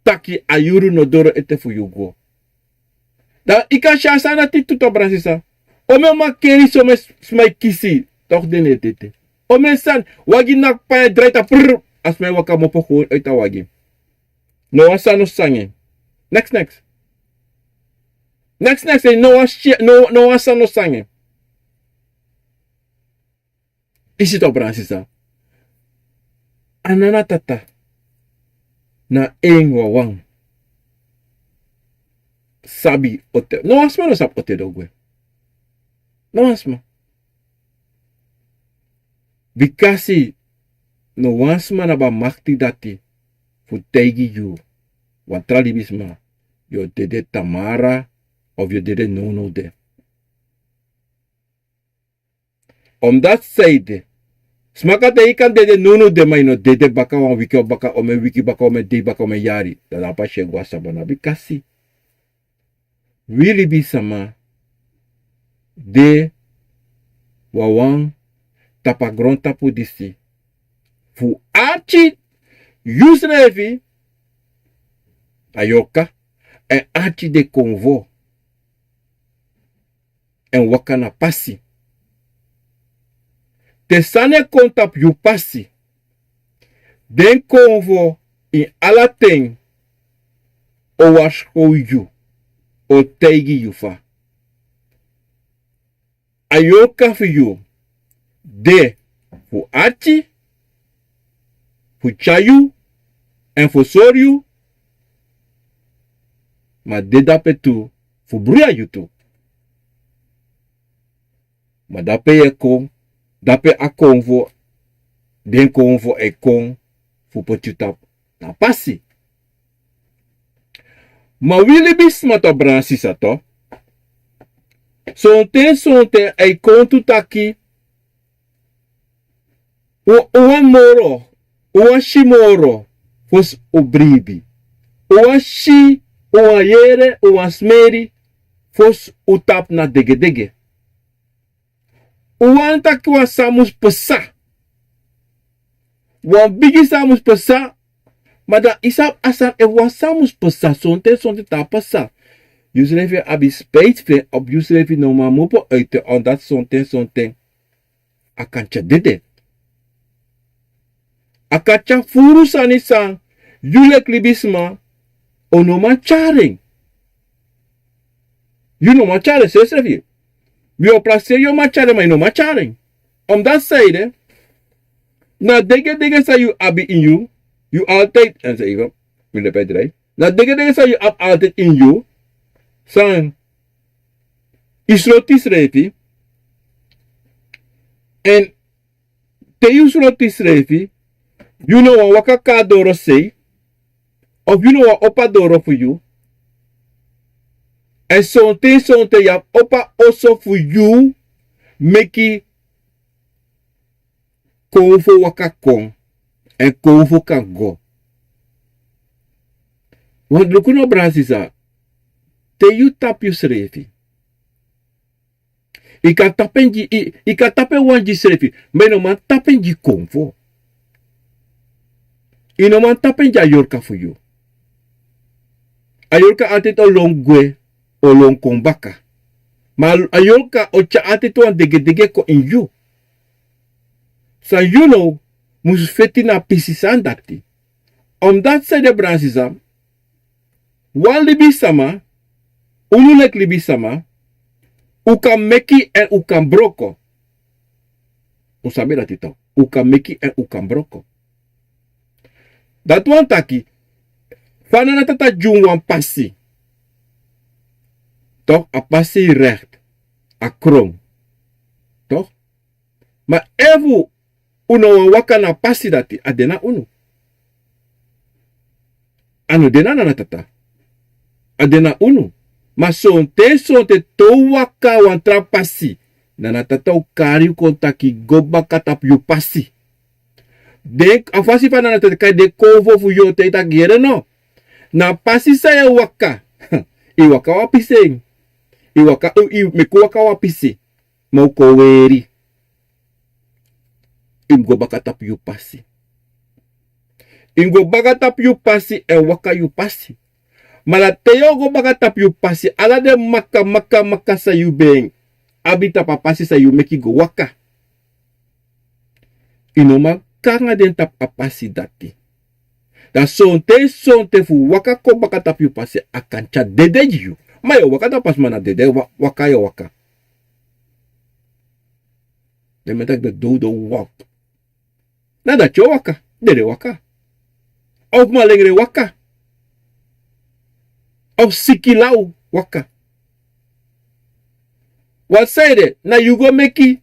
taki ayuru no doro ete fu yugo. Da ika shasa na titu to brasisa. Ome makeri so me smai kisi. Toch den etete. O mensen, wagi nak pa draait a prrr. As mij waka mo po gewoon uit a wagi. No asa no sange. Next. Next, no asa no sange. Is het op Bransisa? Anana tata. Na engwa wang. Sabi ote. No asma no sap ote dogwe. No asma. Bikasi no wansma na ba makti dati fu tegi you wan tralibisma yo dede tamara of yo dede no de. Omdat zeide smaka de ikan dede no de ma ino dede baka wan wiki baka ome wiki baka ome de baka ome yari da apa shegwa sabana bikasi wili bisama de wawang tapa grond tapu disi. Fu archi srefi ayoka en archi de convo en wakana pasi. Te sane kontap yu pasi. Den convo in alaten o washko yu o teigi yu fa. Ayoka fu yu de fu archi, fu chayu, en fu soryu, ma de dape tu, fu bruya yu tu. Ma dape ye kon, dape a konvo, den konvo e kon, fu potutap na pasi. Ma wili bisma to bransi sa to, sonte e kontu taki, Uwan moro, uwan shimoro, fos o Brebi. Uwan shi, uwan yere, uwan smeri, fos o tap na Dege Dege. Wan taki wan samus pesa. Wan bigi samus pesa. Maar dat isap asan e wan samus pesa. Sonte ta pesa. Yusrefi abi spijt van op Yusrefi no ma mopo uiten. Omdat sonte. Akancha dede. Akacha furu sani san. Yulek libisma. Onoma charing. You know ma charing, Yusrefi. We placer yo ma charing, maar you know ma charing. Omdat zijde. Na dege sa you abi in you. You altijd. En zeg even. Wil je bij de na dege sa you ab altijd in you. San. Isroti srefi. En. Te you sroti srefi. You know what waka doro say. Of you know what opa doro for you. En sonte ya opa also for you. Make konfo waka kon. En konfo kan go. Want lukuno brasisa. Te you tap you srefi. Ika tapen wanji srefi. Meno man tapen ji konfo. Ino man tapen ja yorka for you. Ayorka atit o longwe o long kombaka. Maar ayorka o cha atit wan dege ko in you. So you know, mus feti na pisisan dati. Omdat zij de bransisam, wan libi sama, unulek libi sama, u kan meki en u kan broko. U sabi dat ito. U kan meki en u kan broko. Dat wan taki, fana na tata jung wan passi. Toch? A passi recht. A krom. Toch? Maar evu uno waka na passi dati, adena unu. Ano dena na tata. Adena unu. Ma sonte to waka wan tra passi. Na tata u kari kontaki goba katap yu passi. Denk afasi fa na tata kai de kovo fu yo te ta gere no. Na passi sa ya waka. I waka wa piseng. I waka meku waka wa pisi. Mau koweri. Imgo bakatap yu passi. Ingo bakatap yu passi en waka yu passi. Mala teyo go bakatap yu passi. Ala de maka sa yu beng. Abita pa passi sa yu meki go waka. Inoma kanga den tap a passi dati. Da sonte fu waka ko bakatap yu passi akancha dede yu. Mayo waka da pas mana dede waka ya waka. De metak de do walk. Nada cho waka. Dede waka. Of malengre waka. Of sikilau waka. Wat say de? Na you go meki.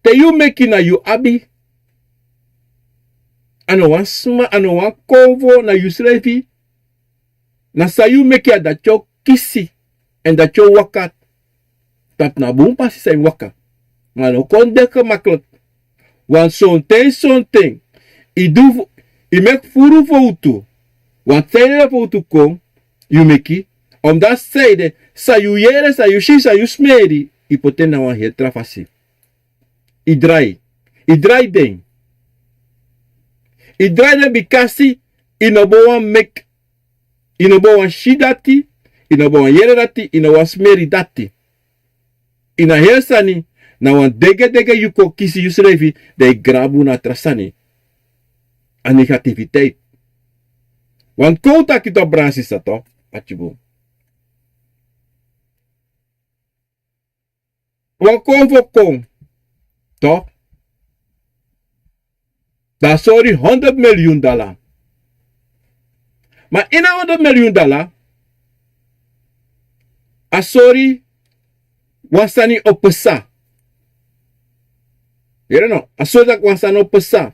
Te you meki na you abi. Ano wan kovo na you srefi. Na sa you meki a da cho kisi. En da cho waka. Tap na boom pasi sa waka. Mano kon deke makkelijk. Want sonte. I mek furu foto. Want zijde foto kom. You meki. Omdat zijde. Sa you yere, sa you shi, sa you smeri. I poten na wan heel trafasi. I drai den. I drai den bikasi. I no bo wan mek. I no bo wan shi dati. I no bo wan yere dati. I no wan smeri dati. I na heel sani. Na wan dege yuko kisi yusrefi. De grabu na trasani. A negativiteit. Want kouta kito bransi sa to. Achibu. Wan kon voor kon. To. Da sorry $100 million. Maar in $100 million. A sorry. Wasani opesa. You know, a sorry that wasani opesa.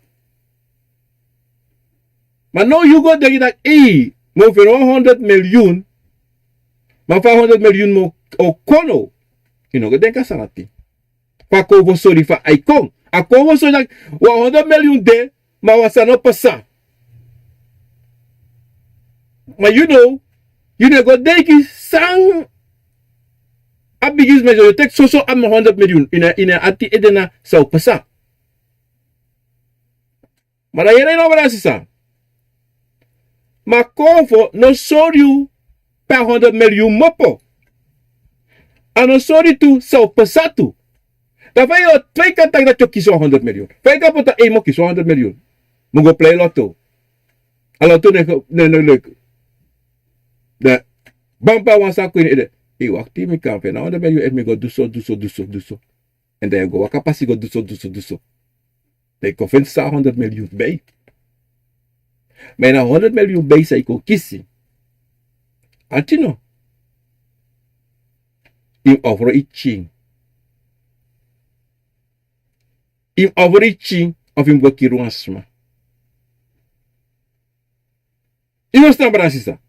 Maar nou you go denk dat mo voor 100 miljoen. Maar 500 miljoen mo o kono. You know, denk aan sanati. Pa ko sorry fa icon. A ko sorry dat 100 miljoen de, maar wasani opesa. Maar you know go denk sang abigis mezo yo tek soso am 100 miljoen ina ati edena sau pasa. Mara yere no bara sisa. Ma konfo no soriu per 100 miljoen mopo. Ano sori tu sau pasa tu. Da vai yo 2 kantak dat yo kiso 100 miljoen. 2 kapota mo kiso 100 miljoen. Mungo play lotto. Aloto ne de bampa wan sa kuin ide. E wakti mi kan fe na 100 miljoen me go duso. En dan go wakapasi go duso. De ko fen sa 100 miljoen bij. Maar na 100 miljoen bij sa ko kisi. Atino. Im overreaching. Im overreaching of im go kiruasma. Ino sta brasisa.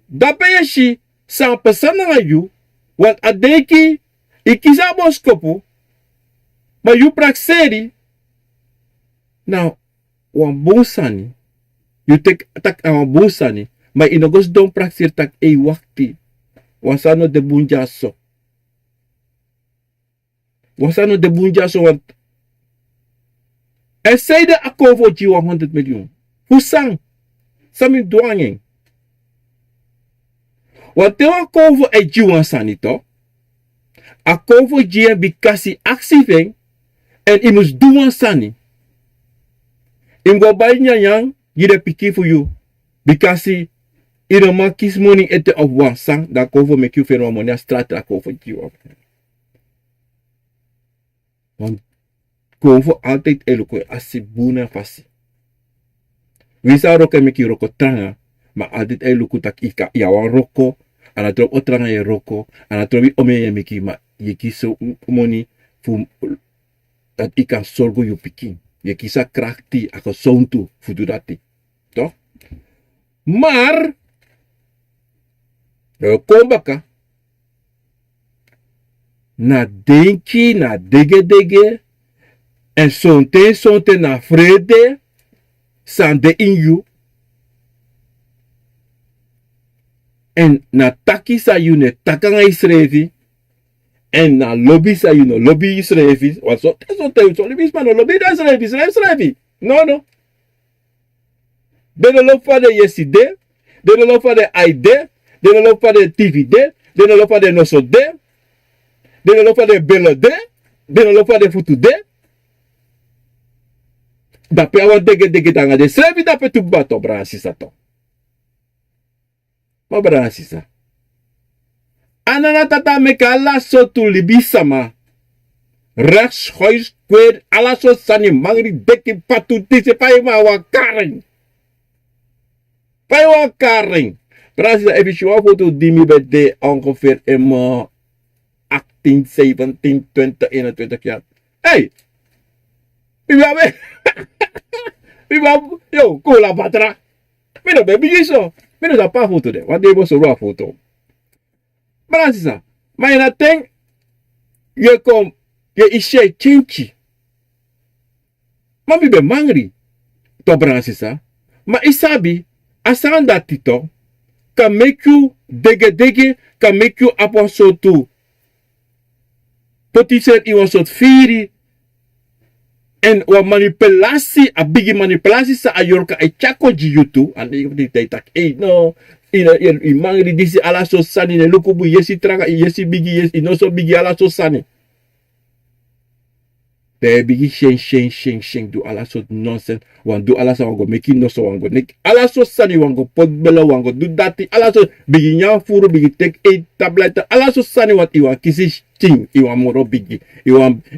Dapeyashi sa pesana ngayu wat adeki ikisa boskopu ma yu prakseri na wan bosani yu tek tak a bosani ma inogos don praksir tak e wakti wasano de bunjaso want essayde akovo ji 100 miljoen husang sami douangeng wat te akovo e ji wan sanito akovo ji bikasi aksiveng en imus duan sani imgo bainya yang gide piki for you bikasi ino makis money ete of wan sang da kovo make you feel money strat akovo ji wan want kovo altijd eloko asibuna fasi wisa roko meki roko tranga ma altijd eloko tak ika ya wan roko ana drop otranga ye roko ana trobi ome ye meki ma ye kiso money fu dat ika sorgo yu pikin ye kisa krakti ako sontu fudurati to maar kombaka na denki na dege dege en sonte na vrede sande in you en na taki sa you ne takanga isrevi en na lobby sa you no lobby isrevi wat so lobby man no lobby da isrevi no de no fa de yeside de no fa de aide de no fa de tvd de no fa de no so de no fa de belode de no fa de futude da pe awa dege tanga de srevi da pe tu bato brasisa to ma brasisa anana tata meka alaso tu libisama rechts huis kweer alaso sani mangri deki patu tise paima wa karing brasisa even show foto dimi bede ongeveer in 18 17 20 21 jaar hey yo kola batra mira baby giso mira da pa foto de wat debo so foto brasisa maar na ting je kom je ishe chinchi mami be mangri to brasisa ma isabi asanda tito can make you dege can make you apostle to potitser i was soort firi en wa manipulasi a bigi manipulasi sa ayorka e chako ji yutu and di tak no i mangri disi ala so sani ne lukubu yesi traga yesi bigi yesi no so bigi ala so sani de bigi shen do ala so nonsense wan do ala so wango meki no so wango nek ala so sani wango podbelo wango do dati ala so bigi nya furu bigi tek 8 tablet ala so sani wat iwa kisi ting iwa moro bigi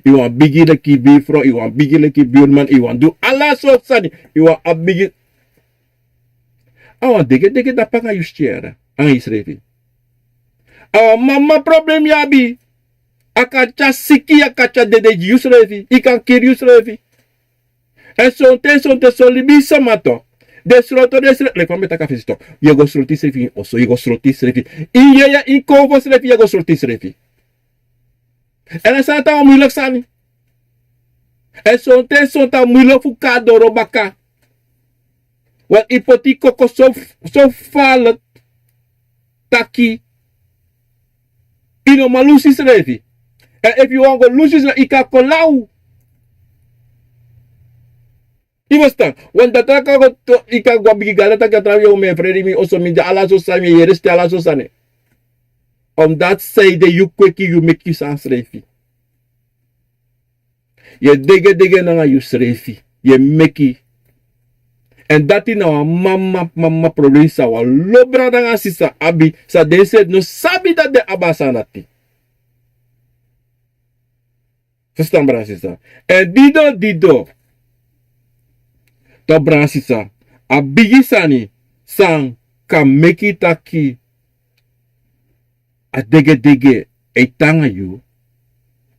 iwa bigi leki bifro iwa bigi leki biurman iwa do ala so sani iwa abigi awa dege da panga yustiera an isrefi awa mama problem yabi akacha siki akacha dede yusrefi ikan kiri yusrefi en sonte solibi samato de sroto de srefi le fami taka fisto yego sroti srefi oso yego sroti srefi iyeya ikovo srefi yego sroti srefi en esa ta moeilijk sani en sonte moeilijk fukado robaka wat ipotiko ko so falet taki Ino malusi srefi. And if you want to lose it, ika kolau. Ibasta, want that ika gwabigala taka yo me fredi mi also mi ala so sa mi yereste ala so sane. On that side you quick you make you sans srefi. Ye dege dege nanga you srefi. Ye make. And that in our mama produce our lobra nanga sisa abi sa they said no sabi that de abasa nati. Verstaan brasisa. En dido. To brasisa. A bigisani sang kameki taki. A dege dege etanga you.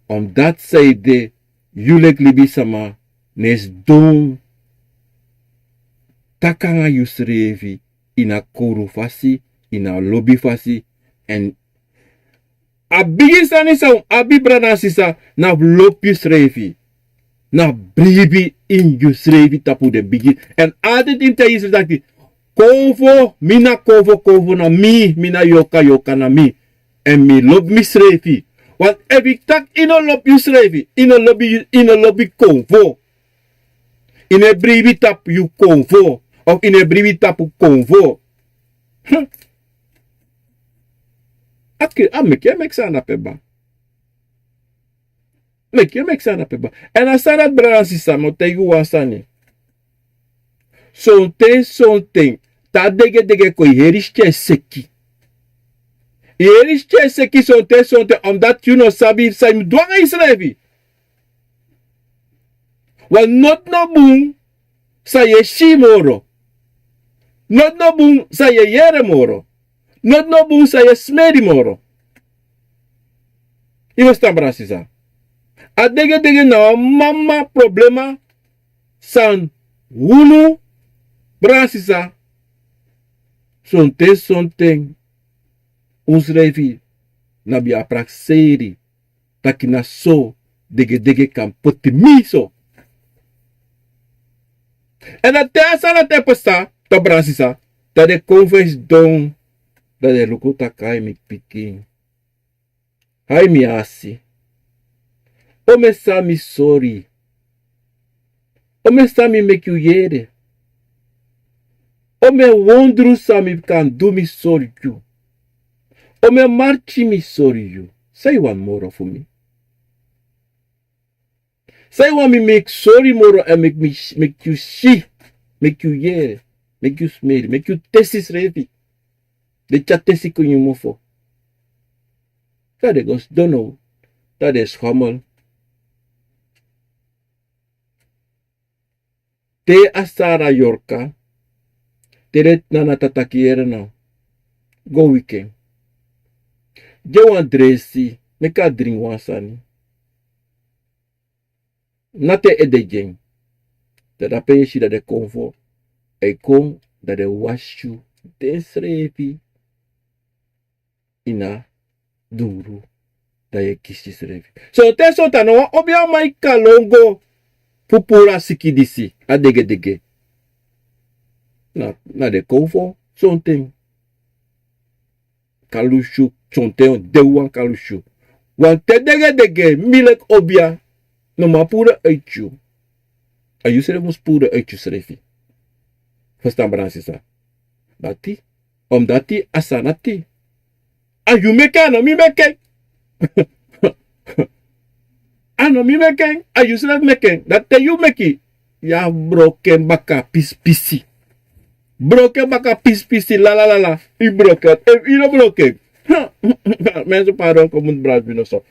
On that side you lek libi sama nes don takanga you srevi ina koru fasi, ina lobby fasi, en a bigisani sa abi brana sisa na lopi srevi. Na brebi in you srevi tapu de bigi. En altijd in te is dat kovo, mina kovo na mi, mina yoka na mi. En mi lop mi srevi. Want if ik tak in een lop you srevi, in een lobby kovo. In een brebi tap you kovo. Of in een brebi tapu kovo. Mek sana peba. Mek sana peba. En as dat bransi samo tegu wasani. Sonte. Ta dege ko herische seki. Herische seki sonte omdat you no sabi saim dwanga isrevi. Wel not no boom sa ye shimoro. Not no boom sa ye yere moro. Not no boom sa ye smedi moro. Iwo staan brasisa. A dege na mama problema san wunu brasisa. Sonte usrevi na bi aprakseri takina so dege kan potimiso. En dat tesa na te pesta to brasisa dat de conference don dat de lukuta kai mi pikin. Hai mi asi. Ome sami sorry. Ome sami make you yere. Ome wondru sami kan do me sorry you. Ome marchi me sorry you. Say one more for me. Say one me make sorry more and make you see. Make you yere. Make you smell. Make you taste this ready. De chatesi kun you move. Dat is don't know. Dat is schommel. Te asara yorka. Teret nana tatakiere nou. Go weekend. Je wan dresi. Meka drink wansani. Nate edegen. Dat apen je dat de convo. E kom dat de washu. Den srefi. Ina. Duru. Dat je kies srefi. So te sota no. Obia mai kalongo. Pupura siki disi. A dege dege. Na de convo. Something. Kalushu. Something. Dewan kalushu. Want te dege dege. Milek obia. No ma pura uitju. A you sref mus pura uitju srefi. Verstaan brasisa. Dati. Om dati asanati. A you meke no mi meke. Ano mi meke. A you sref meke. Dat te you meki. Ya broken baka pisi. Broken baka pisi la. I broken. If you no broken. Mensen pardon komen braad binnen zo.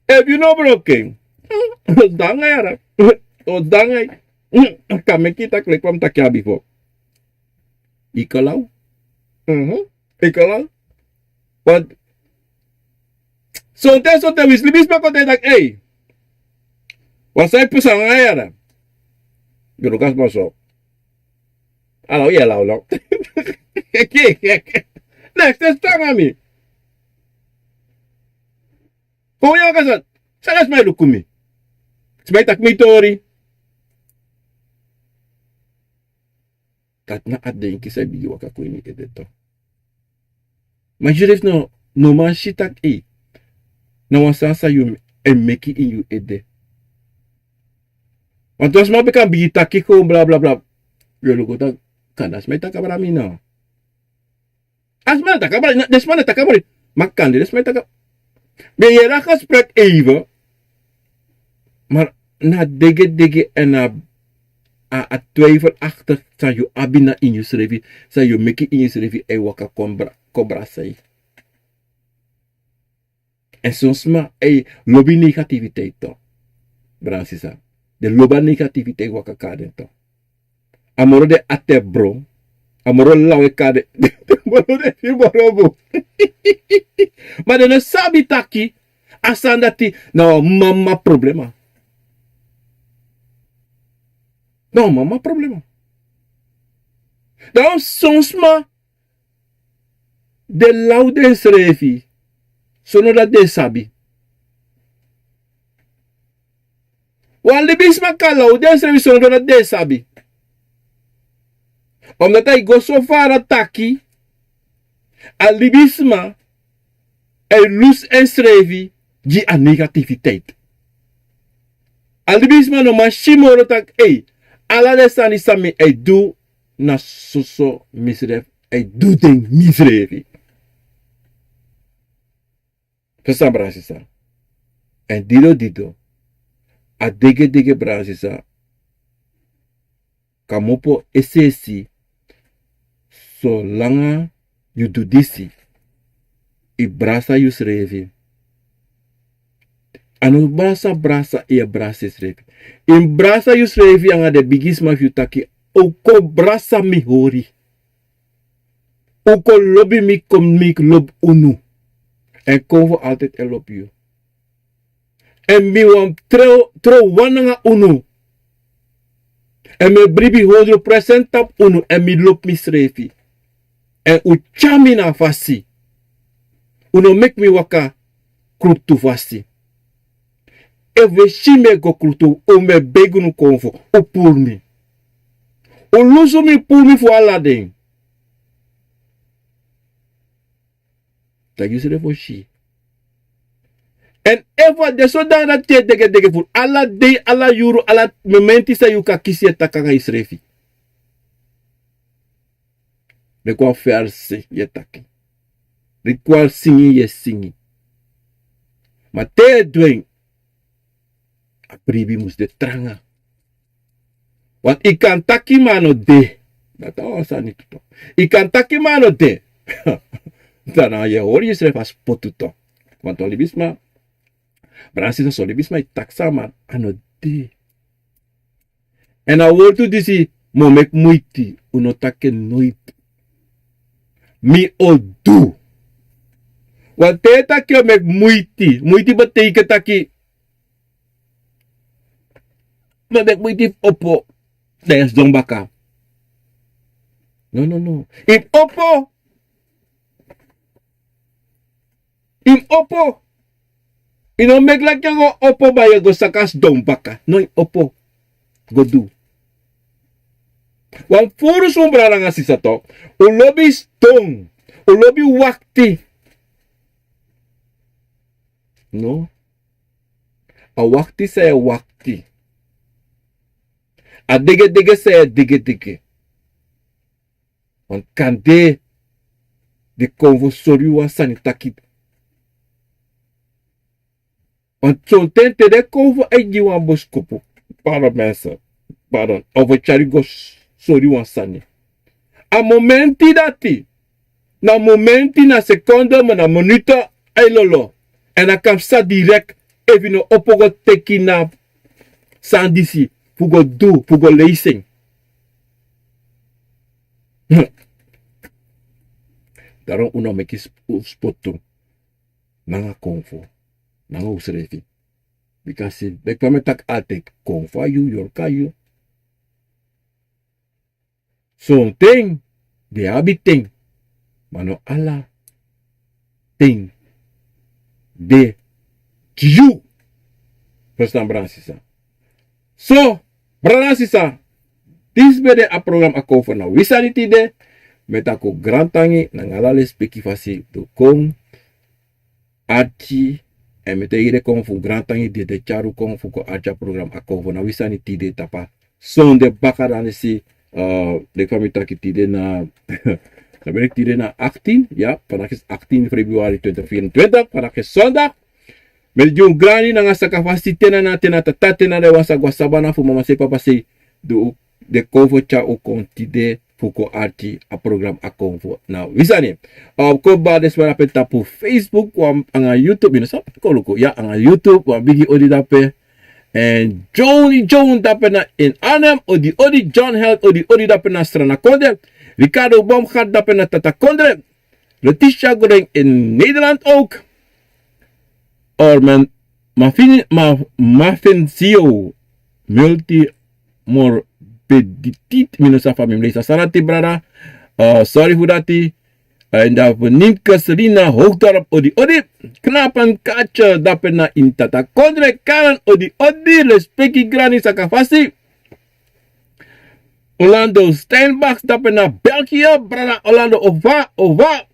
If you no broken. Dangay. O dangay. Kami kita klik kwam takya before. Ikalaw. Ikalaw. But so te wis libis pa ko te dak hey. Wasay po sa ngayara. Ginukas mo so. Alaw law. Next is tangami. Kung yung kasat, salas may lukumi. Sabay takmitori. Kat na at din kisay bigiwa ka kuini edito. Maar je heeft no man shitak e. Na wansasa you en meki in you ede. Want als maar bekan bigi takiko bla bla bla. Yo logo tak kandas me takabara mi na. As man takabara, des man takabara. Makan des man takabara. Ben je raak gesprek even. Maar na dege dege en na a twijfelachtig sa you abina in you srefi, sa you meki in you srefi e waka kobra say. En soms maar lobby negativiteit to. Bransisa. De loba negativiteit waka kade to. Amoro de ate bro. Amoro lawe kade. Amoro de fiborobo. Maar de no sabi taki. Asandati. No mama problema. No mama problema. Daarom soms maar de laude srefi. Sono dat de sabi. Wan libisma ka laude srefi sono dat de sabi. Omdat hij go so far ataki. Al libisma. Lus en srefi. Die a negativiteit. Al libisma no machimo tak ala de sani sami do na soso misref. Do ding misrefi. Verstaan Bransisa. En dido. A dege dege Bransisa. Kamopo esesi. So langa you do disi. I brasa you srevi. Anu brasa e brasa srevi. In brasa you srevi anga de bigisma you taki. Oko brasa mi hori. Oko lobby mi kom mi lob unu. En konvo altijd elop you. En mi wan tro wananga unu. En me Brebi hodro present op unu. En mi lop mi srefi. En u chami na fasi. Uno make mi waka krutu fasi. E we shime go krutu. O me begunu konvo. O pour mi. O luso mi pour mi fu alading. Dat je ze voor shi. En even de zodanig dat dege voor alla day, alla euro, alla momenti sa yuka kisi etaka is refi. De kwa verse yetaki. De kwa singi ye singi. Maar te doen. A Brebi moest de tranga. Want ik kan taki mano de. Dat was niet toch. Ik kan taki mano de. Dan je hoor je schrijft als potuto. Want olibisma, Bransisa solibisma is taksama ano de. En dan wordt u disi momek muiti, unotake nooit. Mi o do. Want te takje mek muiti, muiti betekent taki. Maar mek muiti opo, dat is donbaka. No. If opo. In opo. Ino make like go opo ba go sakas dong baka. No opo. Go do. Wan furu sombra nga sisa to. Ulobi stong. Ulobi wakti. No. A wakti say wakti. A dege dege say dege dege. Wan kande de konvo sori wa sanitakit. Want zo'n tente de kovo eji wan boskopo. Para mensen. Pardon. Over charigos sori wan sani. A momenti dati. Na momenti na seconde ma na minuta lolo. En dan kan sa direct even no opogo teki na sandisi. Fugo do. Fugo leasing. Daarom uno meki spoto. Nanga konvo. Nanga usrefi. Because ik kwam met tak atek konfa you yorka you. Zo'n ting. De abi ting. Maar no alla ting. De you. Verstaan Bransisa. So, Bransisa. Dit is bij de programma akover nou. Wisa niet idee. metako grantangi nangalale speki fasi do kong archi en metegire kong fu grantangi de charu kong fu ko archa program ako na wisani tide tapa sonde bakarane si de famita ki tide na sabenek tide na 18 ya panakis 18 Februari 2024 panakis sondag medyo grani na nga sa kapasite na natin natatate na dewa sa gwasabana fu mamase papasi do de kovo cha o kong tide fuko arti a program akong fu na wisani ko ba deswara peta pu Facebook wa anga YouTube ino sa ko luko ya anga YouTube wa bigi odi dape and John dape na in Anam odi John Health odi dape na strana konde Ricardo Bomgaard dape na tata konde Letitia Goreng in Nederland ook or man Mafincio multi more peditit minusa family sa sarati brada sorry hudati en daar verneemt Serena Hoogdorp odi knapan kacha dapen na intata kondre karan odi respeki grani sakafasi Orlando Steinbach dapen na België brada Orlando ova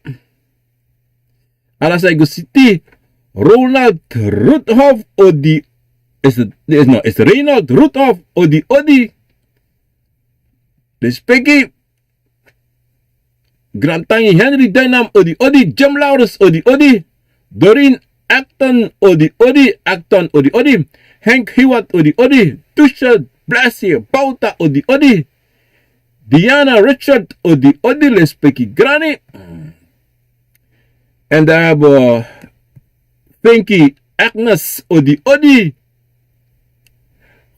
alasai City Ronald Ruthoff odi is Reinhold Ruthoff odi respeki Grantangi Henry Dynam odi Jim Laurus odi Doreen Acton odi Hank Hewitt odi Tusha Blassie Bauta odi Diana Richard odi respeki grani and I have Pinky Agnes odi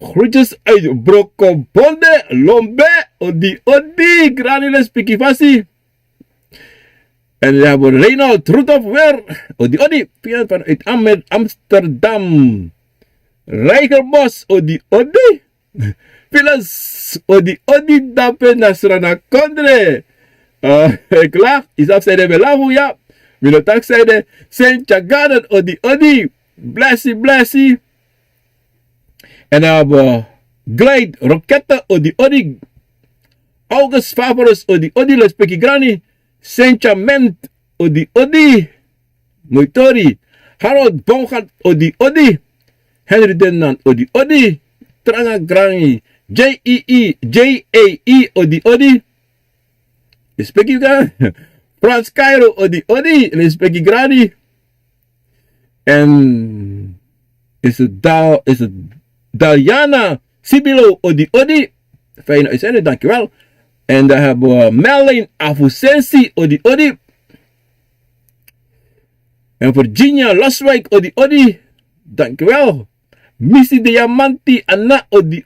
Groetjes uit Brokobonde, Lombe, odi, grani respeki fasi. En we hebben Reinhold Rudolf weer, odi, vanuit Amsterdam. Rijgerbos, odi, Filas, odi, dape nasrana kondre. Ik lach, isaf zeide belavu ya. Minotak zeide, Saint Chagadan, odi, blessie. En dan hebben Glide, Roketta, odi, August Favorus, odi, respeki grani. Saint-Chament, odi, Moitori, Harold Bomgaard, odi, Henry Denan, odi, Tranga grani. J.A.E, odi, respeki grani. Frans Cairo, odi, respeki grani. En is het Diana Sibilo, odi. Fijne uitzending, dankjewel. En dan hebben we Melanie Afusensi, odi. En Virginia Loswijk, odi. Dankjewel. Missy Diamanti Anna, odi,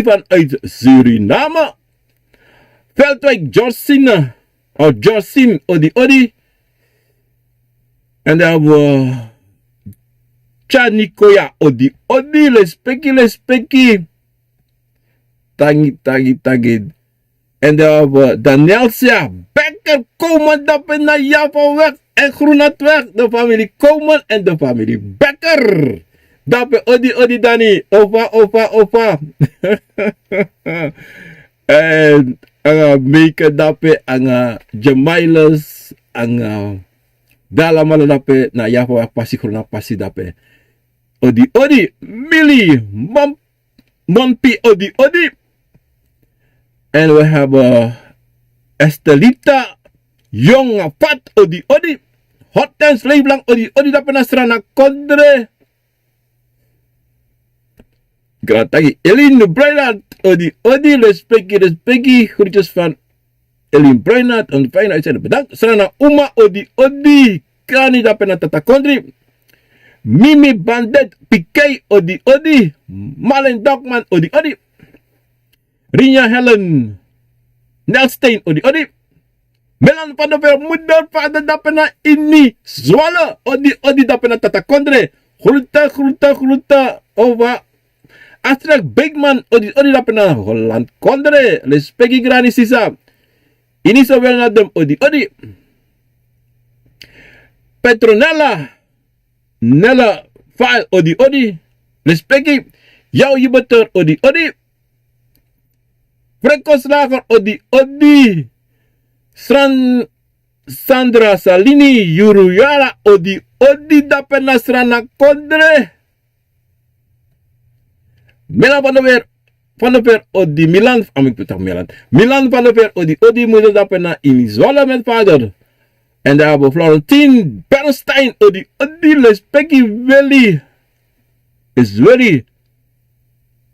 vanuit Suriname. Veldwijk Jorsine, odi. En dan hebben we Chanikoya, odi, respeki. Tangi. En dan hebben we Danielsia Becker komen dapen naar Javaweg en Groenatweg. De familie Komen en de familie Becker. Dapen odi Dani. Opa. En make dapen ang Jamailas ang dalamala dapen na Javaweg pasi Groenat pasi dapen. Odi. Millie Mompi odi. En we hebben Estelita Jong Fat odi. Hortens Leiblang odi dapat nasrana kondre. Gratagi Elin Breinat odi respeki. Groetjes van Elin Breinat. En fijne uitzending bedankt. Serana Uma odi. Kani dapat na tata kondri. Mimi Bandet Pikei odi. Malen Dogman odi. Rinya Helen Nelstein odi. Melan pada ver mudar pada dapat na ini zwala odi dapat na tata kondre. Khruta ova Astrak Bigman odi dapat na Holland kondre. Respeki grani sisa. Ini sobel na dem odi. Petronella Nella file odi. Respeki Yau Yubater odi. Frekoslager odi. Sandra Salini Yuruyara odi dapena srana kodre. Milan van der Ver odi Milan, Milan van der Ver odi moeder dapena in Zwolle met vader. En daar hebben we Florentine Bernstein odi Lespeki Veli. Is very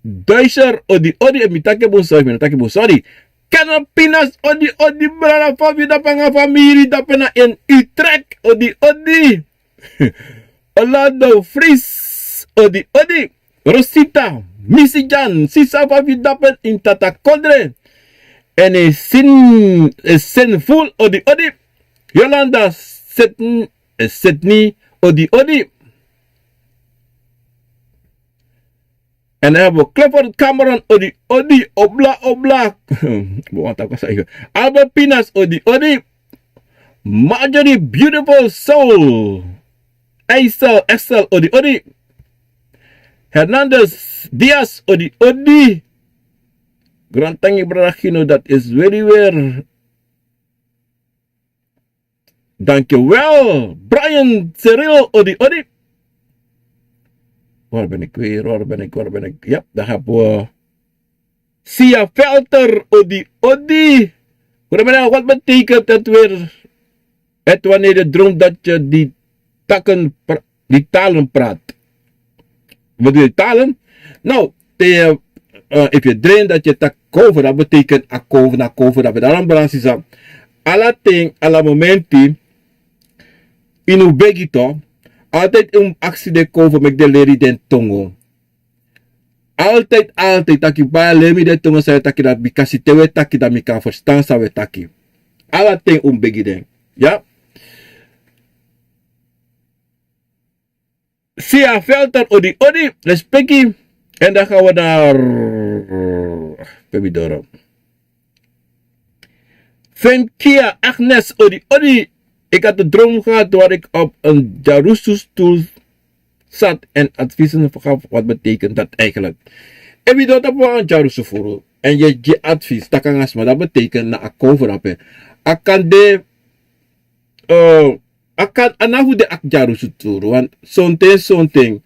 Duitser odi en mitake bon sorry. Kanapinas odi brada Fabi dapena familie dapena in Utrecht odi. Orlando Fries odi. Rosita Misijan Sisa Fabi dapen in Tata Kodre. En is sinful odi. Yolanda Sydney odi. En dan hebben we Clifford Cameron odi obla. Wat aku saya. Albert Pinas odi. Marjorie Beautiful Soul. Excel odi. Hernandez Diaz odi. Grantangi Brachino, that is very rare. Dankjewel. Brian Cyril odi. Waar ben ik weer? Ja, daar hebben we Sia Velter odi. Wat betekent het weer? Het wanneer je droomt dat je die talen praat. Wat wil je talen? Nou, if je droomt dat je tak cover, dat betekent akover na cover. Dat daarom belangrijk is. Alla ting, alla momenti, in uw begito. Altijd actie de cover met de leri den tongo. Altijd, taki ba lemi de tongo sa taki dat bikasi tewe taki dat mi kan verstaan sa we taki. Alla ting begiden. Ja? Sia Velter odi. Respectie. En dan gaan we naar Brebi Doro. Femkia Agnes odi. Ik had de droom gehad waar ik op een Jarusu-stoel zat en adviezen gaf. Wat betekent dat eigenlijk? En wie doet dat voor een Jarusu-voer? En je advies, dat kan maar dat betekent na een cover-up. Akan de, anahu de ak Jarusu-stoel, want zo'n ding.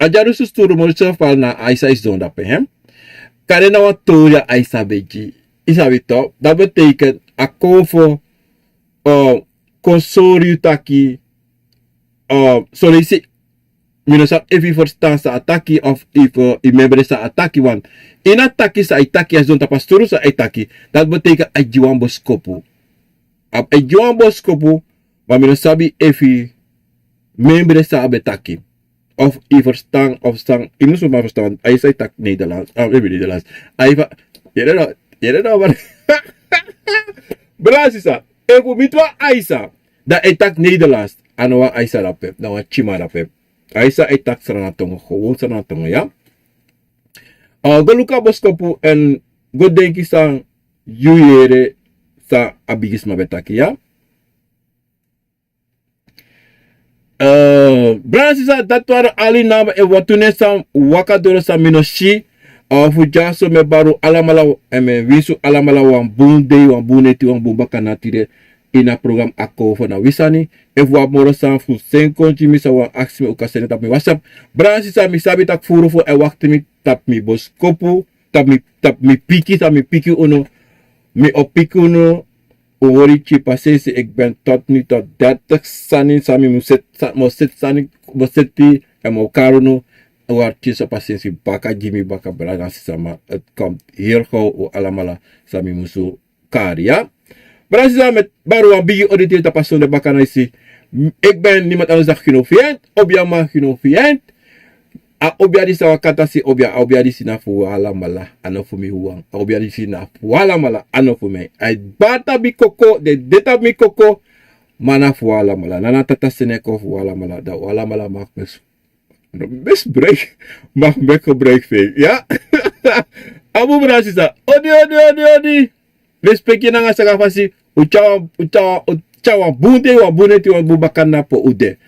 A Jarusu-stoel moet je vallen naar Aisa is zo'n dat, hè? Kan je nou wat toya Aisa beji? Is dat weer toch? Dat betekent a cover, konsori taki solisi minusap if verstaan sa ataki of if member sa ataki want in ataki sa itaki as don tapasturu sa itaki dat betekent ajuan boskopu ap ajuan boskopu maar minusabi if member sa abetaki of if verstaan of stang in so maar verstaan ay sa itak Nederlands even Nederlands ay va jere no maar Brasisa Ego mitwa Aisa. Da etak Nederlands. Anoa Aisa rapep. Nawa Chima rapep. Aisa etak sranatongo. Gewoon sranatongo ya. Goluka boskopu en godenki sang yuyere sa abigis mabetaki ya. Brasisa dat waren ali namen en watune sang wakadoro sang minoshi. Fujaso me baru alamala me wisu alamala wan bunde wan buneti wan bumbaka natire ina program ako na wisani e vo moro san fu 5 jimisa wan aksi me ukasene tap mi WhatsApp bransi sa mi sabi tak furu fu e wakti mi tap mi boskopu tap mi piki uno mi opiki uno ori chi pasesi ik ben tot nu tot 30 sani sami muset sani boseti e mo karuno Wartjes op passies baka Jimmy baka belangrijk sama het komt heel gauw allemaal sami musu karya. Belangrijk met baru een bigi auditeur dat persoon de baka naisi. Ik ben niemand anders dan genofiënt, obja ma genofiënt. A obja di sawa katasi obja di sina fu allemaal ano fu mi huang. Obja di sina fu allemaal ano fu me. Ai bata bikoko de deta bikoko mana fu allemaal. Nana tata seneko fu allemaal da allemaal mak mes. Best break. Mag ik gebruik veel. Ja? Abu Brasisa. Odi. Respect je na nga sa kafasi. Uchawa bunte wa buneti wa bubakan na po ude.